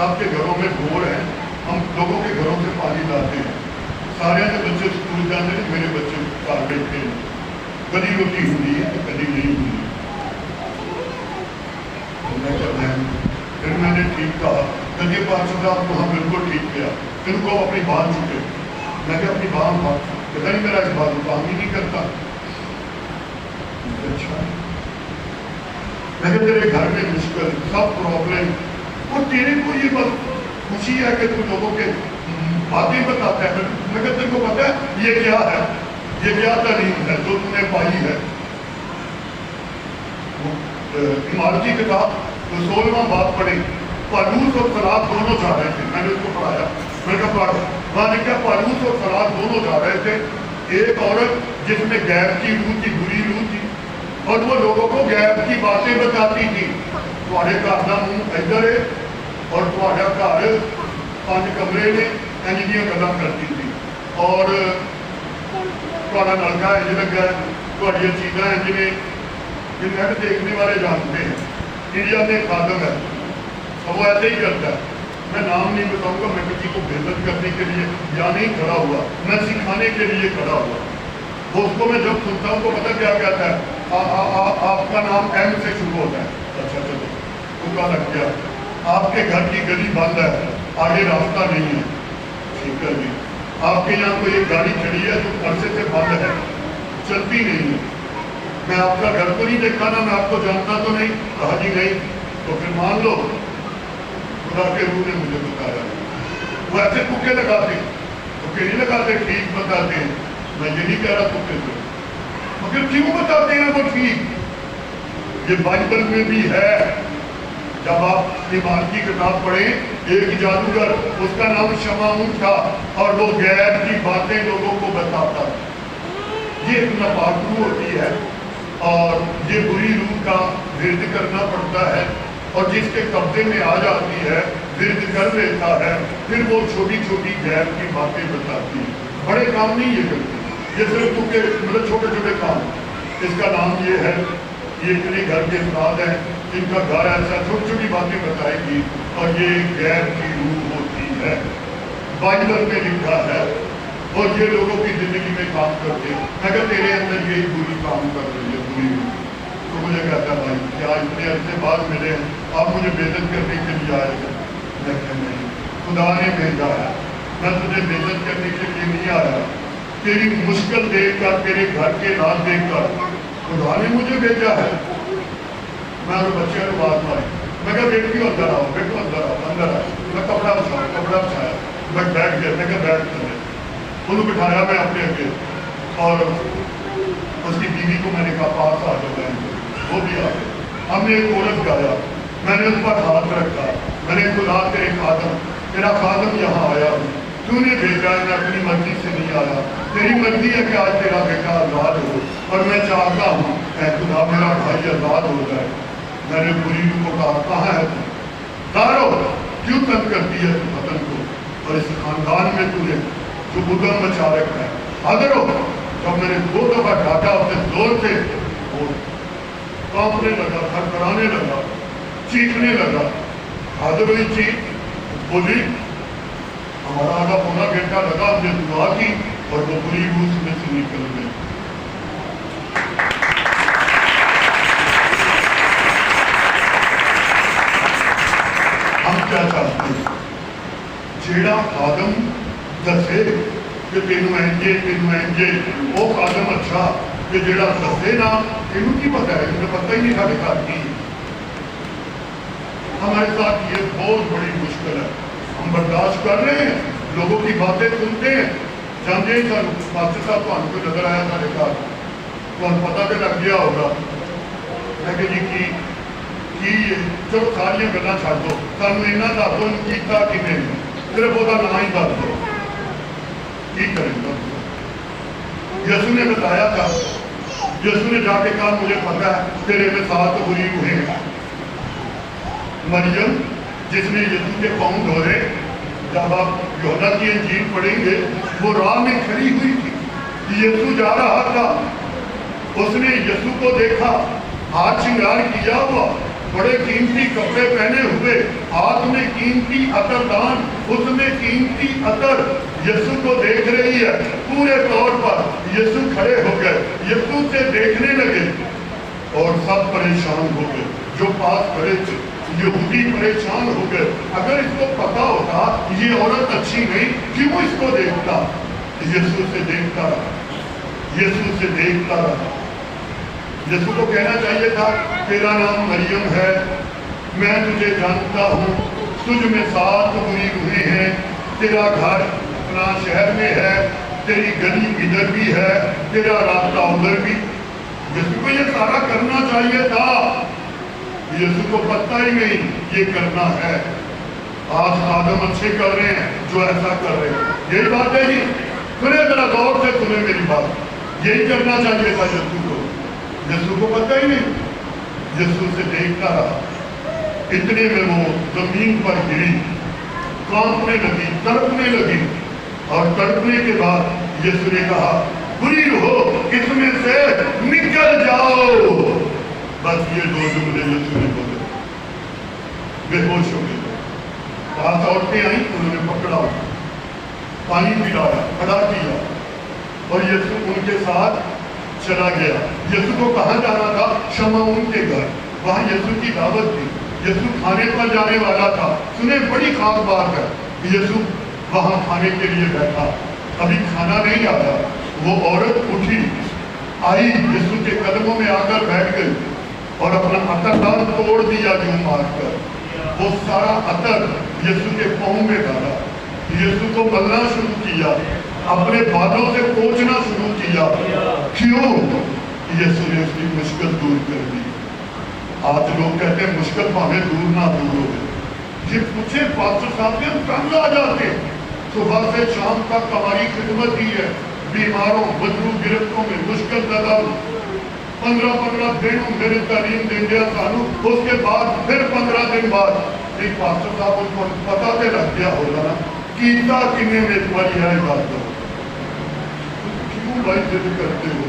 آپ کے گھروں میں بور ہیں، ہم لوگوں کے گھروں سے پانی لاتے ہیں، سارے کے بچے اسکول جاتے ہیں، میرے بچے گھر بیٹھتے ہیں، کبھی روٹی ہوئی ہے تو کبھی نہیں ہوئی۔ پھر میں نے ٹھیک کہا، کہ پاسٹر صاحب کو ہم بالکل ٹھیک کیا، ان کو اپنی بات چکے، میں کہ اپنی بات پتہ نہیں میرا اس بات کو کام ہی نہیں کرتا۔ اچھا میں کہ تیرے گھر میں مشکل سب پرابلم، اور تیرے کو یہ بات خوشی ہے کہ تم لوگوں کے باتیں بتاتا ہے، میں کہ تیرے کو پتا ہے یہ کیا ہے، یہ کیا تعلیم ہے جو تم نے پائی ہے۔ عمارتی کتاب 16واں باب پڑھی، پالوس اور سراج دونوں جا رہے تھے، میں نے اس کو پڑھایا، میں نے کہا پڑھ، وہاں نے کہا پالوس اور سراج دونوں جا رہے تھے، ایک عورت جس میں غیب کی روح تھی، بری روح تھی، اور وہ لوگوں کو غیب کی باتیں بتاتی تھی، تمہارے گھر کا منہ ادھر ہے اور تمہارا گھر 5 کمرے میں انجینئر گلا کرتی تھی، اور تمہارا نلکا انج لگا ہے، تمہاری چیزاں انج نے نیٹ دیکھنے والے جانتے ہیں، انڈیا میں خادم ہے اور وہ ایسے ہی کرتا ہے، میں نام نہیں بتاؤں گا، میں کسی کو بےعزت کرنے کے لیے یا نہیں کھڑا ہوا، میں سکھانے کے لیے کھڑا ہوا۔ وہ اس کو میں جب سنتا ہوں تو پتہ کیا کہتا ہے، آپ کا نام ایم سے شروع ہوتا ہے، اچھا چلو ان کا لگ گیا، آپ کے گھر کی گلی بند ہے، آگے راستہ نہیں ہے، ٹھیک ہے جی، آپ کے یہاں کوئی ایک گاڑی کھڑی ہے جو عرصے سے بند ہے، چلتی نہیں ہے، میں آپ کا گھر تو نہیں دیکھا نا، میں آپ کو جانتا تو نہیں، کہا جی نہیں، تو پھر مان لو خدا کے روح نے مجھے بتایا۔ وہ ایسے تکے لگاتے، تکے نہیں لگاتے، ٹھیک بتاتے ہیں، میں یہ نہیں کہہ رہا تکے سے، مگر کیوں بتاتے ہیں وہ ٹھیک؟ یہ بائبل میں بھی ہے، جب آپ ایمان کی کتاب پڑھیں، ایک جادوگر اس کا نام شمعون تھا اور وہ غیب کی باتیں لوگوں کو بتاتا، یہ ایک ناپاک روح ہوتی ہے اور یہ بری روح کا ورد کرنا پڑتا ہے، اور جس کے قبضے میں آ جاتی ہے ورد کر لیتا ہے، پھر وہ چھوٹی چھوٹی غیب کی باتیں بتاتی ہے، بڑے کام نہیں یہ کرتے، یہ صرف مطلب چھوٹے چھوٹے کام، اس کا نام یہ ہے، یہ اتنے گھر کے افراد ہیں، ان کا گھر ایسا، چھوٹی چھوٹی باتیں بتائے گی، اور یہ غیب کی روح ہوتی ہے، بائبل میں لکھا ہے، اور یہ لوگوں کی زندگی میں کام کرتے ہیں، اگر تیرے اندر یہی بری کام کر رہی ہے، بری روح، تو مجھے کہتا ہے بھائی کیا اتنے عرصے بعد ملے ہیں، آپ مجھے بےعزت کرنے کے لیے آئے ہیں؟ میں کہ نہیں، خدا نے بھیجا ہے، میں تجھے بےعزت کرنے کے لیے نہیں آیا، تیری مشکل دیکھ کر، تیرے گھر کے حالات دیکھ کر خدا نے مجھے بھیجا ہے۔ میں اور بچے کو بات ماری، میں کہا بیٹی اندر آؤ، بیٹو اندر آؤ، اندر آؤ، میں کپڑا بچھایا، میں بیٹھ گیا، میں کہا بیٹھ کر انہوں بٹھایا میں اپنے اگے، اور اس کی بیوی کو میں نے کہا پاس آ جاؤ، وہ بھی آ گئے، ہم نے ایک کورس گایا، میں نے اس پر ہاتھ رکھا، میں نے خدا تیرے خادم، تیرا خادم یہاں آیا، تو نے بھیجا ہے، میں اپنی مرضی سے نہیں آیا، تیری مرضی ہے کہ آج تیرا بیٹا آزاد ہو، اور میں چاہتا ہوں اے خدا میرا بھائی آزاد ہو جائے۔ میں نے بری روح کو کہا کہاں ہے تم؟ دارو کیوں تنگ کرتی ہے وطن کو، اور اس خاندان میں تو نے जो उद्यम मचा रखा है। हाजिर हो, जब मैंने 2 दफा डांटा उसने जोर से, वो कांपने लगा, थरथराने लगा, चीखने लगा। हाजिर हुई चीख, बोली, हमारा आधा पौना घंटा लगा, हमने दुआ की और वो पूरी रूस में से निकल गई। हम क्या चाहते हैं? जेड़ा आदम दसे कि तेनू इंजे वो आदम अच्छा, कि जेड़ा दसे ना तेनू की पता है, तुम्हें पता ही नहीं साढ़े घर की। हमारे साथ ये बहुत बड़ी मुश्किल है। हम बर्दाश्त कर रहे हैं, लोगों की बातें सुनते हैं, जानते हैं सर मास्टर साहब तो कोई नजर आया साढ़े घर, तो पता तो लग गया होगा। मैं कि जी की चलो सारिया गल्लां छड्ड दो, सानू इन्ना दस दो कीता किवें, सिर्फ वो नाम ही दस दो, की करेंगे। यसू ने बताया था, यसू ने जाके कहा मुझे पता है तेरे में 7 बुरी रूहें हैं। मरियम जिसने यसू के पाँव धोए, जब आप यूहन्ना की इंजील पढ़ेंगे, वो राह में खड़ी हुई थी, यसू जा रहा था, उसने यसू को देखा, हाथ श्रृंगार किया हुआ, बड़े कीमती कपड़े पहने हुए, हाथ में कीमती अतरदान, उसमें कीमती अतर, यसू को देख रही है। पूरे तौर पर यसू खड़े हो गए, यसू से देखने लगे और सब परेशान हो गए। जो पास खड़े थे यहूदी परेशान हो गए। अगर इसको पता होता ये औरत अच्छी नहीं, क्यों इसको देखता? यसू से देखता रहा, यसू से देखता रहा। यसू को कहना चाहिए था तेरा नाम मरियम है, मैं तुझे जानता हूँ, तुझ में 7 बुरी रूहें हैं, तेरा घर अपना शहर में है, तेरी गली इधर भी है, तेरा रास्ता उधर भी। यसू को ये सारा करना चाहिए था, यसू को पता ही नहीं ये करना है। आज आदम अच्छे कर रहे हैं जो ऐसा कर रहे हैं, यही बात है जी। सुने जरा गौर से सुने मेरी बात, यही करना चाहिए था यसू को। यसू को पता ही नहीं, यसू से देखता रहा। इतने में वो जमीन पर गिरी, कांपने लगी, तड़पने लगी, और तड़पने के बाद यसू ने कहा बुरी रूहो इसमें से निकल जाओ। बस ये 2 जुमले यसू ने बोले, बेहोश हो गए। पास औरतें आई, उन्होंने पकड़ा, पानी पिलाया, खड़ा किया और यसू उनके साथ चला गया। यसू को कहाँ जाना था? शमौन के घर, वहाँ यसू की दावत थी, यसू खाने पर जाने वाला था। सुने बड़ी खास बात है, यसू वहाँ खाने के लिए बैठा, अभी खाना नहीं आया, वो औरत उठी, आई, यसू के कदमों में आकर बैठ गई और अपना अतरदान तोड़ दिया जूं मारकर। वो सारा अतर यसू के पाँव में डाला, यसू को मलना शुरू किया, अपने बालों से पोंछना शुरू किया। क्यों? यसू ने उसकी मुश्किल दूर कर दी। आज लोग कहते हैं मुश्किल भावे दूर ना दूर हो, ये पूछे पास्टर साहब से हम तंग आ जाते। सुबह से शाम तक हमारी खिदमत ही है, बीमारों बदरू गिरफ्तों में मुश्किल ददा 15-15 दिन मेरे तालीम दे दिया सानू, उसके बाद फिर 15 दिन बाद एक पास्टर साहब उनको पता तो लग गया होगा ना कीता किन्ने में एक बार यह बात दो, क्यों भाई जिद करते हो?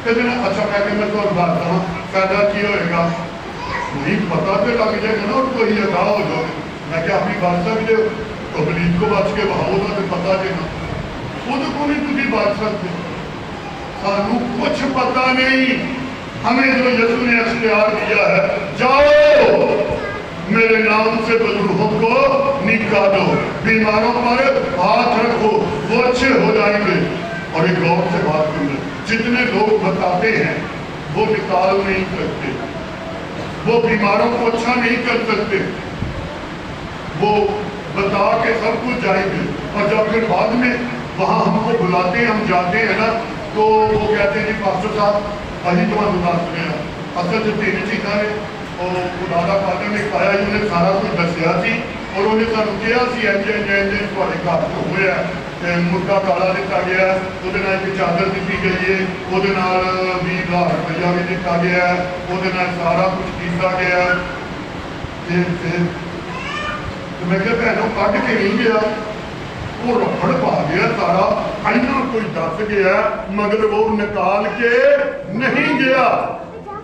कहते ना अच्छा मैं तो बात फायदा की होएगा, नहीं पता तो लग जाएगा ना, और कोई अदा हो जाओ। मैं क्या अपनी बात सकते हो? तो बलीद को बच के बहाओ तो पता देना, खुद को नहीं तुझी बात सकते। सानू कुछ पता नहीं, हमें जो यसू ने अख्तियार दिया है, जाओ मेरे नाम से बदरूहों को निकालो, बीमारों पर हाथ रखो, वो अच्छे हो जाएंगे। और एक गौर से बात करूँ, जितने लोग बताते हैं वो निकाल नहीं सकते, वो बीमारों को अच्छा नहीं कर सकते, वो बता के सब कुछ जाएंगे, और जब फिर बाद में वहाँ हमको बुलाते हैं, हम जाते हैं ना, तो वो कहते हैं जी पास्टर साहब अभी तुम्हारा दुकान सुने असल जो 3 चीज़ा ने और खुदादा फादर ने पाया ही उन्हें सारा कुछ दसिया सी, और उन्हें सानू कहा सी इंज थोड़े घर तो हुआ मुर्गा काला दिता गया, वो एक चादर दी गई है, वो 20,000 रुपया भी दिता गया, वो सारा कुछ किया गया। फिर तो मैं क्या भैनों कट के नहीं गया, وہ रफड़ पा गया सारा, इन्ना कोई दस गया मगर वो निकाल के नहीं गया।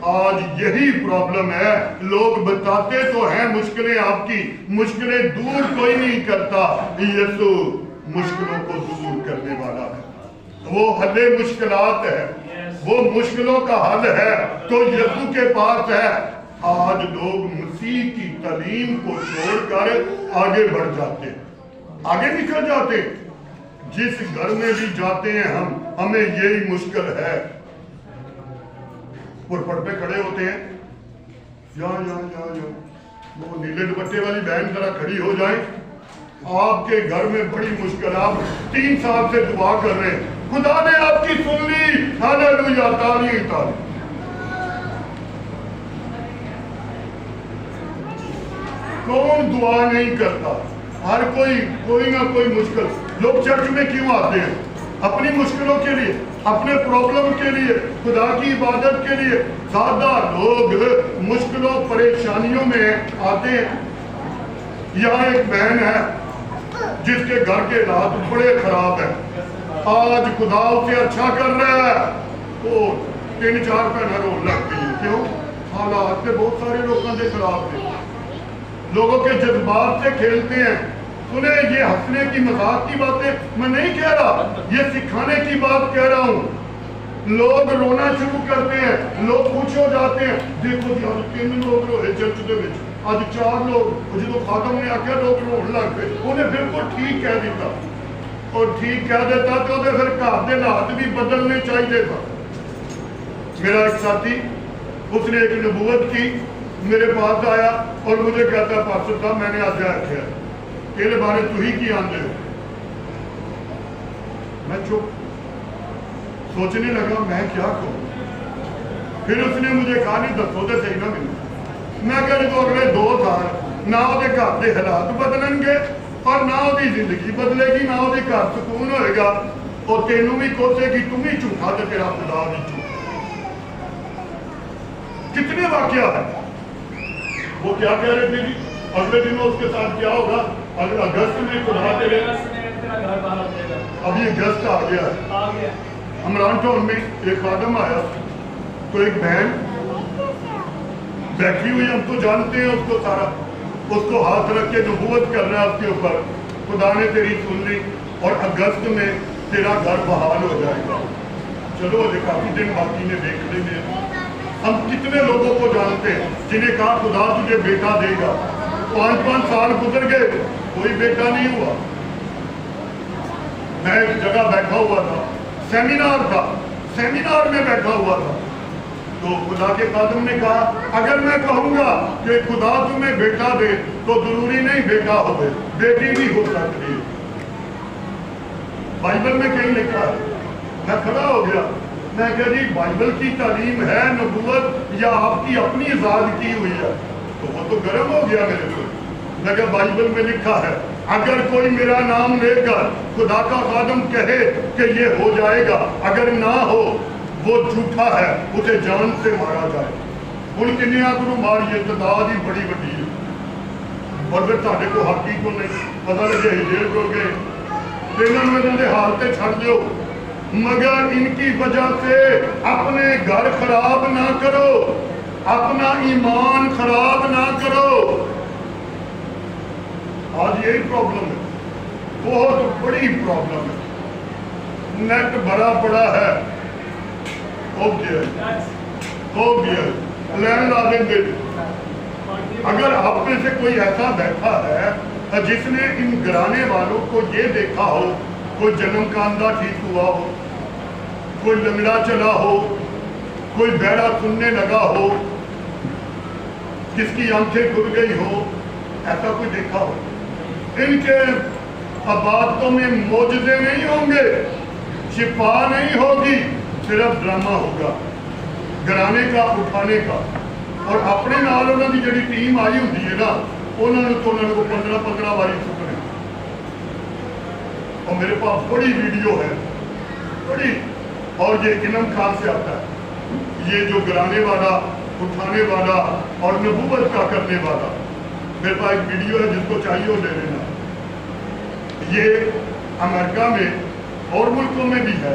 आज यही प्रॉब्लम है, लोग बताते तो हैं मुश्किलें आपकी, मुश्किलें दूर कोई नहीं करता, यीशु मुश्किलों को दूर करने वाला है, वो हले मुश्किलात है, वो मुश्किलों का हल है तो यीशु के पास है। आज लोग मसीह की तालीम को छोड़कर आगे बढ़ जाते हैं, आगे निकल जाते हैं। जिस घर में भी जाते हैं हम, हमें यही मुश्किल है। पुरपट पे खड़े होते हैं, यहाँ वो नीले दुपट्टे वाली बहन जरा खड़ी हो जाए, आपके घर में बड़ी मुश्किल, आप 3 साल से दुआ कर रहे हैं, खुदा ने आपकी सुन ली, हालेलुया, ताली ताली। कौन दुआ नहीं करता? हर कोई ना कोई मुश्किल। लोग चर्च में क्यों आते हैं? अपनी मुश्किलों के लिए, अपने प्रॉब्लम के लिए, खुदा की इबादत के लिए। ज्यादा लोग मुश्किलों परेशानियों में आते हैं। यहाँ एक बहन है जिसके घर के हालात बड़े खराब है, आज खुदा उसे अच्छा कर रहा है, वो 3-4 भैन रोन लग गई। क्यों? हालात से बहुत सारे लोगों के खिलाफ थे, लोगों के जज्बात से खेलते हैं। सुने, ये हंसने की मजाक की बातें मैं नहीं कह रहा, ये सिखाने की बात कह रहा हूँ। लोग रोना शुरू करते हैं, लोग खुश हो जाते हैं। देखो जी आज 3 लोग रोए चर्च के विच, आज 4 लोग, जो खादम ने आख्या लोग रोन लग पे, उन्हें बिल्कुल ठीक कह दिता, और ठीक कह देता तो फिर घर के हालात भी बदलने चाहिए था। मेरा एक साथी, उसने एक नबूवत की, मेरे पास आया और मुझे कहता, पास्टर साहब मैंने आज आख्या ये बारे तू ही की आंदे हो। मैं चुप, सोचने लगा मैं क्या कहूँ। फिर उसने मुझे कहा नहीं दसो तो सही ना मैंने। मैं कह जो अगले 2 साल ना वो घर के हालात बदलेंगे और ना वो जिंदगी बदलेगी, ना वो घर सुकून होएगा, और तेनू भी कोसेगी, तुम ही झूठा तो तेरा खुदा भी झूठा। कितने वाकया है। वो क्या कह रहे थे जी, अगले दिनों उसके साथ क्या होगा? अगर अगस्त में खुदा तेरे, अभी अगस्त आ गया है, इमरान टाउन में एक आदम आया, तो एक बहन बैठी हुई, हम तो जानते हैं उसको सारा, उसको हाथ रख के नबूवत कर रहा है उसके ऊपर, खुदा ने तेरी सुन ली और अगस्त में तेरा घर बहाल हो जाएगा। चलो अभी काफी दिन बाकी ने देख लेंगे। हम कितने लोगों को जानते हैं जिन्हें कहा खुदा तुझे बेटा देगा, 5-5 साल गुजर गए, कोई बेटा नहीं हुआ। मैं एक जगह बैठा हुआ था, सेमिनार था, सेमिनार में बैठा हुआ था, तो खुदा के खादिम ने कहा अगर मैं कहूँगा कि खुदा तुम्हें बेटा दे तो जरूरी नहीं बेटा हो, बेटी भी हो सकती है। बाइबल में कहीं लिखा है। मैं खड़ा हो गया, मैं कह जी बाइबल की तालीम है नबूवत या आपकी अपनी इजाद की हुई है? तो वो तो गर्म हो गया मेरे को। मैं कहा बाइबल में लिखा है अगर कोई मेरा नाम लेकर खुदा का खादिम कहे कि ये हो जाएगा, अगर ना हो वो झूठा है, उसे जान से मारा जाए। हुण किन्नियां को मारिए, तादाद ही बड़ी वड्डी है, और फिर तुहाडे को हक ही को नहीं पता लगे जेल को गए, इन्होंने इन्होंने हालत छड़ दो। मगर इनकी वजह से अपने घर खराब ना करो, अपना ईमान खराब ना करो। आज यही प्रॉब्लम है, बहुत बड़ी प्रॉब्लम है। नेट भरा पड़ा है, हो गया लैंड ला देंगे। अगर आप में से कोई ऐसा बैठा है जिसने इन गिराने वालों को ये देखा हो, कोई जन्म का अंधा ठीक हुआ हो, कोई लंगड़ा चला हो, कोई बहरा सुनने लगा हो, किसकी आंखें खुल गई हो, ऐसा कोई देखा हो, इनके अबादतों में मौजूदे नहीं होंगे, शिफा नहीं होगी, सिर्फ ड्रामा होगा गिराने का, उठाने का। और अपने नाल उन्होंने जी टीम आई होंगी है ना, उन्होंने तो उन्होंने को 15-15 बारी चुकने। और मेरे पास बड़ी वीडियो है, बड़ी, और ये इनम खान से आता है, ये जो गिराने वाला, उठाने वाला और नबूवत का करने वाला। मेरे पास एक वीडियो है, जिसको चाहिए वो ले लेना। ये अमेरिका में और मुल्कों में भी है,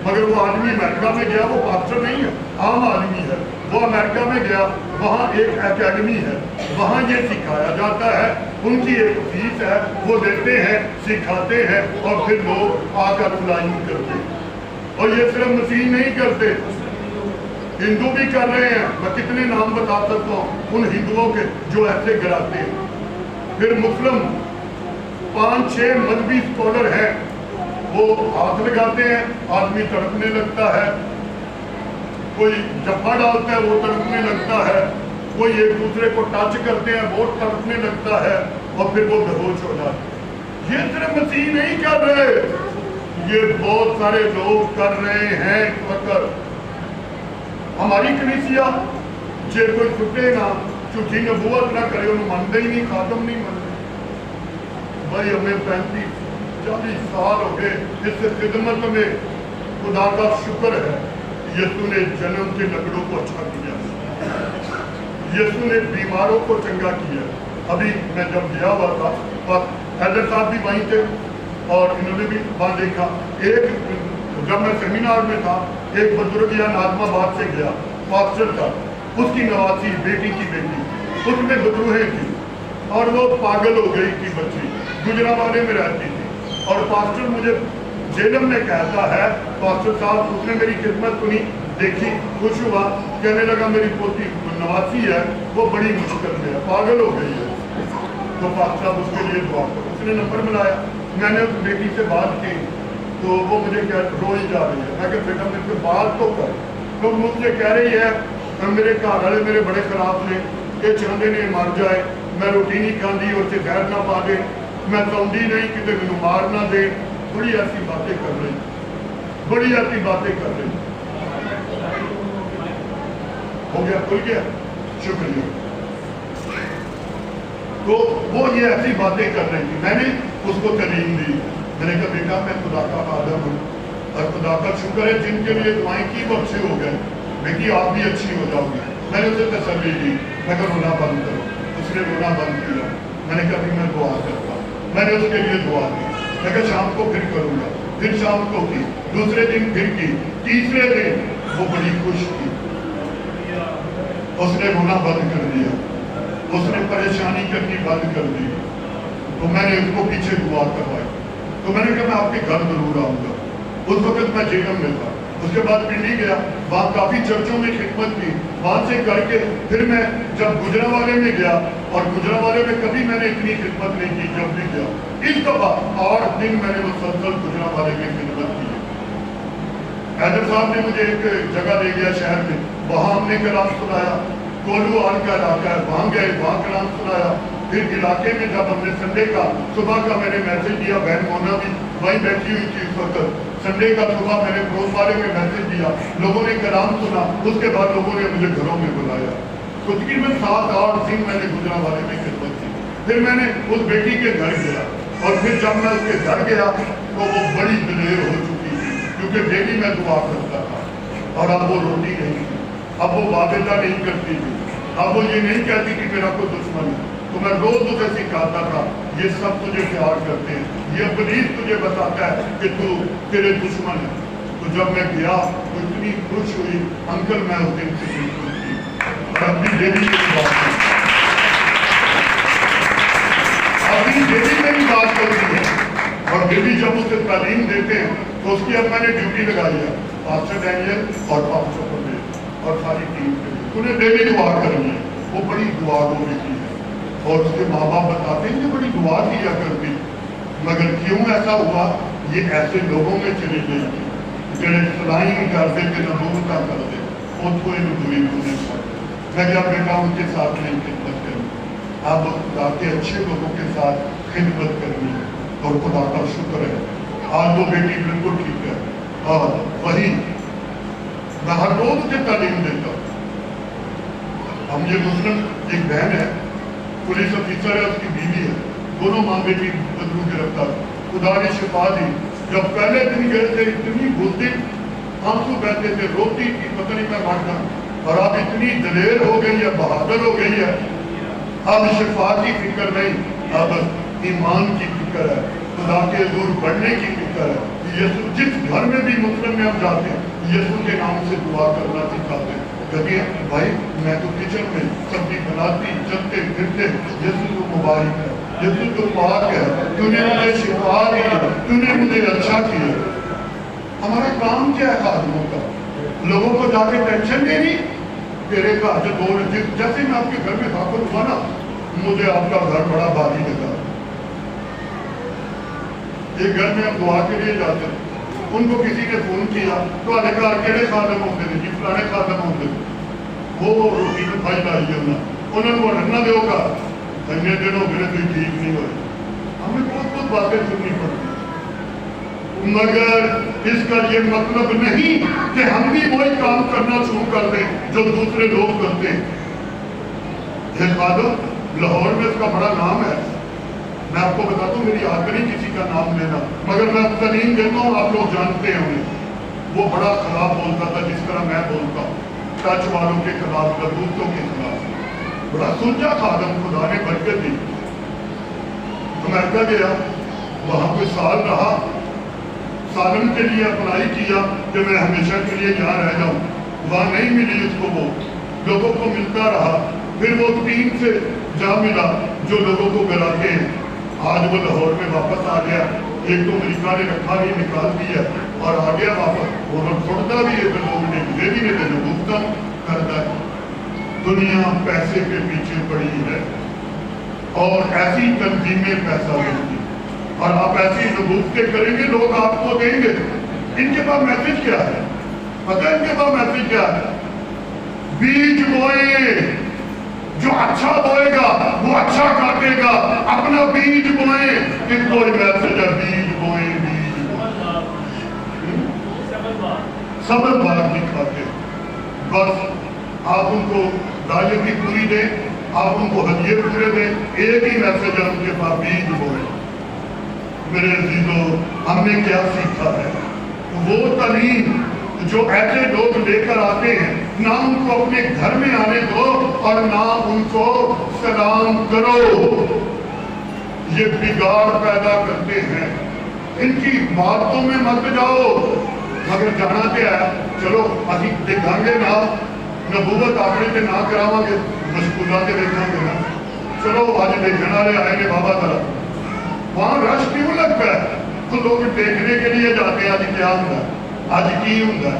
मगर वो आदमी अमेरिका में गया, वो पास्टर नहीं है, आम आदमी है। वो अमेरिका में गया, वहाँ एक एकेडमी है, वहाँ ये सिखाया जाता है, उनकी एक फीस है, वो देते हैं, सिखाते हैं और फिर लोग आकर फ्लाइंग करते हैं। और ये सिर्फ मसीह नहीं करते, हिंदू भी कर रहे हैं। मैं कितने नाम बता सकता हूँ उन हिंदुओं के जो ऐसे गिराते हैं। फिर मुस्लिम 5-6 मजहबी स्कॉलर हैं, वो हाथ लगाते हैं, आदमी तड़पने लगता है, कोई जफ्फा डालता है, वो तड़पने लगता है, कोई एक दूसरे को टच करते हैं, वो तड़पने लगता है और फिर वो बेहोश हो जाते हैं। ये सिर्फ मसीह नहीं कर रहे, ये बहुत सारे लोग कर रहे हैं। फकर हमारी कलीसिया जे कोई छुटे ना, झूठी नबूवत ना करे, उन्हें मानते ही नहीं, खातम नहीं मानते। भाई हमें 35-40 साल हो गए इस खिदमत में। खुदा का शुक्र है, यीशु ने जन्म के लंगड़ों को अच्छा किया, यीशु ने बीमारों को चंगा किया। अभी मैं जब गया हुआ था, हैदर साहब भी वहीं थे और इन्होंने भी वहाँ देखा। एक जब मैं सेमिनार में था, एक बुजुर्ग यहाँ नाजमाबाद से गया, पास्टर था, उसकी नवासी बेटी की बेटी, उसमें बदरूहें थी और वो पागल हो गई थी बच्ची, गुजरावाले में रहती थी। और पास्टर मुझे जेलम में कहता है, पास्टर साहब उसने मेरी खिदमत सुनी, देखी, खुश हुआ, कहने लगा मेरी पोती नवासी है, वो बड़ी मुश्किल में है, पागल हो गई है, तो पास्टर साहब उसके लिए दुआ करो। उसने नंबर मिलाया, मैंने उस बेटी से बात की, तो वो मुझे क्या रोई जा रही है। मैं कहा बेटा मेरे से बात तो कर। तो मुझसे कह रही है मेरे घर वाले मेरे बड़े खराब ने, ये चाहते ने मर जाए, मैं रोटी नहीं खाती और से जहर ना पा दे, मैं सौंदी नहीं कितने मैनू मार ना दे। बड़ी ऐसी बातें कर रही, बड़ी ऐसी बातें कर रही। हो गया, खुल गया, शुक्रिया। तो वो ये ऐसी बातें कर रही थी। मैंने उसको तालीम दी, मैंने कहा बेटा मैं खुदा का आदम हूँ और खुदा का शुक्र है जिनके लिए दुआएं की वो अच्छे हो गए, बेटी आप भी अच्छी हो जाओगी। मैंने उसे तसल्ली दी, मैं कहा रोना बंद करो। उसने रोना बंद किया। मैंने कहा भी मैं दुआ करता, मैंने उसके लिए दुआ दी। मैं कहा शाम को फिर करूँगा, फिर शाम को की, दूसरे दिन फिर की, तीसरे दिन वो बड़ी खुश थी, उसने रोना बंद कर दिया, उसने परेशानी करनी बंद कर दी। तो मैंने उसको पीछे दुआ करवाई। तो मैंने कहा मैं आपके घर जरूर आऊँगा। उस वक्त मैं जेलम में था, उसके बाद पिंडी गया, वहाँ काफ़ी चर्चों में खिदमत की, वहाँ से करके फिर मैं जब गुजरावाले में गया, और गुजरावाले में कभी मैंने इतनी खिदमत नहीं की जब भी गया। इस दफ़ा 8 दिन मैंने मुसलसल गुजरावाले में खिदमत की। हैदर साहब ने मुझे एक जगह ले गया शहर में, वहाँ हमने कलाम सुनाया। कोलूआल का इलाका है, वहाँ गए, वहाँ कलाम सुनाया। फिर इलाके में जब हमने संडे का सुबह का मैंने मैसेज दिया, बहन मोना भी वहीं बैठी हुई थी उस वक्त। संडे का सुबह मैंने प्रोसवाले में मैसेज दिया, लोगों ने कलाम सुना, उसके बाद लोगों ने मुझे घरों में बुलाया। तो तकरीबन 7-8 दिन मैंने गुजरावाले में खिदमत की। फिर मैंने उस बेटी के घर गया, और फिर जब मैं उसके घर गया तो वो बड़ी दिलेर हो चुकी थी, क्योंकि डेली मैं दुआ करता था, और अब वो रोटी नहीं थी, अब वो वाबेदा नहीं करती थी, अब वो ये नहीं कहती कि मेरा कोई दुश्मन है। तो मैं रोज उसे सिखाता था, ये सब तुझे प्यार करते हैं, ये पुलिस तुझे बताता है कि तू तेरे दुश्मन है। तो जब मैं गया तो इतनी खुश हुई, अंकल मैं उस दिन से बिल्कुल थी। और अपनी बेटी की बात अपनी बेटी में भी बात करती है, और बेटी जब उसे तालीम देते हैं तो उसकी अब मैंने ड्यूटी लगाई है, पास्टर डैनियल और पास्टर परवेज और सारी टीम के लिए उन्हें डेली दुआ करनी है। वो बड़ी दुआ हो रही है, और उसके माँ बाप बताते हैं कि बड़ी दुआ किया करती, मगर क्यों ऐसा हुआ, ये ऐसे लोगों में चली गई थी जिन्हें सलाइन करते थे, नबूवत करते, उसको इन बुरी होने पर मैं क्या बेटा उनके साथ नहीं खिदमत करनी, अब खुदा के अच्छे लोगों के साथ खिदमत करनी है। और खुदा का शुक्र है आज वो बेटी बिल्कुल ठीक है, और वही मैं हर रोज उसे तालीम देता हूँ। हम ये मुस्लिम एक बहन है, पुलिस ऑफिसर है, उसकी बीवी है, दोनों माँ बेटी बदलू गिरफ्तार, खुदा ने शिफा दी। जब पहले दिन गए थे इतनी बुद्धिम आंसू बहते थे, रोती थी, पता नहीं मैं मर गया, और अब इतनी दलेर हो गई है, बहादुर हो गई है। अब शिफा की फिक्र नहीं, अब ईमान की फिक्र है। खुदा के हजूर बढ़ने की फिक्र है। यीशु जिस घर में भी मुस्लिम में हम जाते हैं, यीशु के नाम से दुआ करना सिखाते हैं। कभी भाई मैं तो किचन में सब्जी बनाती चलते फिरते, यीशु तो मुबारक है, यीशु तो पाक है, तूने मुझे शिफा दी, तूने मुझे अच्छा किया। हमारा काम क्या है खादमों का? लोगों को जाके टेंशन देनी, तेरे का जो दो जैसे मैं आपके घर में दाखिल हुआ ना, मुझे आपका घर बड़ा भारी लगा। एक घर में हम दुआ के लिए जाते हैं, उनको किसी ने फोन किया तो घर केड़े खादम होते थे जी, फलाने खादम होते थे, वो रोटी में खाई लाई उन्होंने वो रखना देगा, इतने दिन हो गए कोई ठीक नहीं हुए। हमें बहुत कुछ बातें सुननी पड़ती, मगर इसका ये मतलब नहीं कि हम भी वही काम करना शुरू कर दें जो दूसरे लोग करते हैं। ये खादम लाहौर में इसका बड़ा नाम है, मैं आपको बताता हूँ, मेरी आदत नहीं किसी का नाम लेना, मगर मैं तलीम देता हूँ, आप लोग जानते हैं उन्हें। वो बड़ा खराब बोलता था जिस तरह मैं बोलता हूँ, टच वालों के खिलाफ, बदूतों के खिलाफ। बड़ा सुलझा खादम, खुदा ने बरकत दी। अमेरिका गया, वहाँ कोई साल रहा, सालन के लिए अप्लाई किया कि मैं हमेशा के लिए यहाँ रह जाऊँ। वहाँ नहीं मिली उसको, वो लोगों को मिलता रहा, फिर वो 3 से जा मिला जो लोगों को गिराते हैं। आज वो लाहौर में वापस आ गया, एक तो अमेरिका ने रखा नहीं, निकाल दिया और आ गया वापस। वो लोग छोड़ता भी है तो लोग ने मुझे भी नहीं देना, भुगतान करता है। दुनिया पैसे के पीछे पड़ी है और ऐसी तंजीमें पैसा देती, और आप ऐसी नबूवतें करेंगे, लोग आपको देंगे। इनके पास मैसेज क्या है पता है? इनके पास मैसेज क्या है? बीज बोए, जो अच्छा बोएगा वो अच्छा काटेगा, अपना बीज बोए। इनको मैसेज है, बीज बोए, बीज सबल बात दिखाते। बस आप उनको दालें भी पूरी दें, आप उनको हदिये पूरे दें, एक ही मैसेज है उनके पास, बीज बोए। मेरे अजीजों, हमने क्या सीखा है? वो तालीम जो ऐसे लोग लेकर आते हैं, ना उनको अपने घर में आने दो और ना उनको सलाम करो, ये बिगाड़ पैदा करते हैं। इनकी बातों में मत जाओ, मगर जाना क्या है? चलो अभी दिखाएंगे ना, नबूवत आपने से ना करावांगे, मशगूला से देखेंगे ना। चलो आज देखने वाले आएंगे बाबा तरह, वहाँ रश क्यों लगता है? तो लोग देखने के लिए जाते हैं, आज क्या होगा, आज की होगा,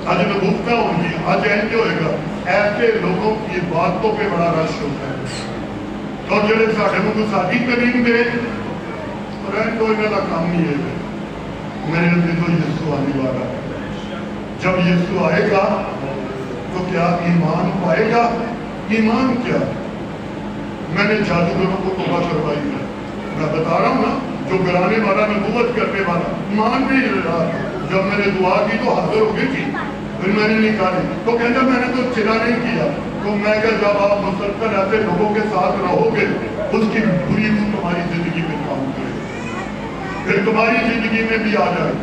आज नबूवत होंगी, आज इंज होएगा। ऐसे लोगों की बातों पे बड़ा रश होता है। और जो साढ़े को साड़ी तलीम दे तो इन्हों का काम नहीं है। मेरे दिलों यीशु आने वाला है, जब यीशु आएगा तो क्या ईमान पाएगा? ईमान क्या? मैंने जादूगरों को तौबा करवाई है, मैं बता रहा हूँ ना, जो गिराने वाला, नबूवत करने वाला मान नहीं रहा। जब मैंने दुआ की तो हाजिर हो गई थी, फिर मैंने निकाली तो कहता मैंने तो चिरा नहीं किया। तो मैं क्या, जब आप मुसलसल ऐसे लोगों के साथ रहोगे, उसकी बुरी रूह तुम्हारी जिंदगी में काम करेगी, फिर तुम्हारी जिंदगी में भी आ जाए।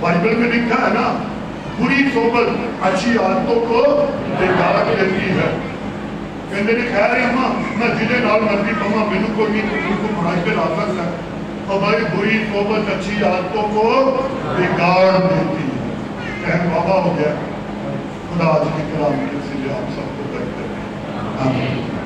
बाइबल में लिखा है ना, बुरी सोबत अच्छी आदतों को बेकार देती है। कहते ने खैर है अम्मा, मैं जिले नाल मर्जी पवा, मैनू कोई नहीं, उनको पढ़ाई पे ला सकता है। और भाई बुरी सोबत अच्छी आदतों को बिगाड़ देती है। टाइम बाबा हो गया। खुदा आज की कलाम से आप सबको तक करें। आमीन।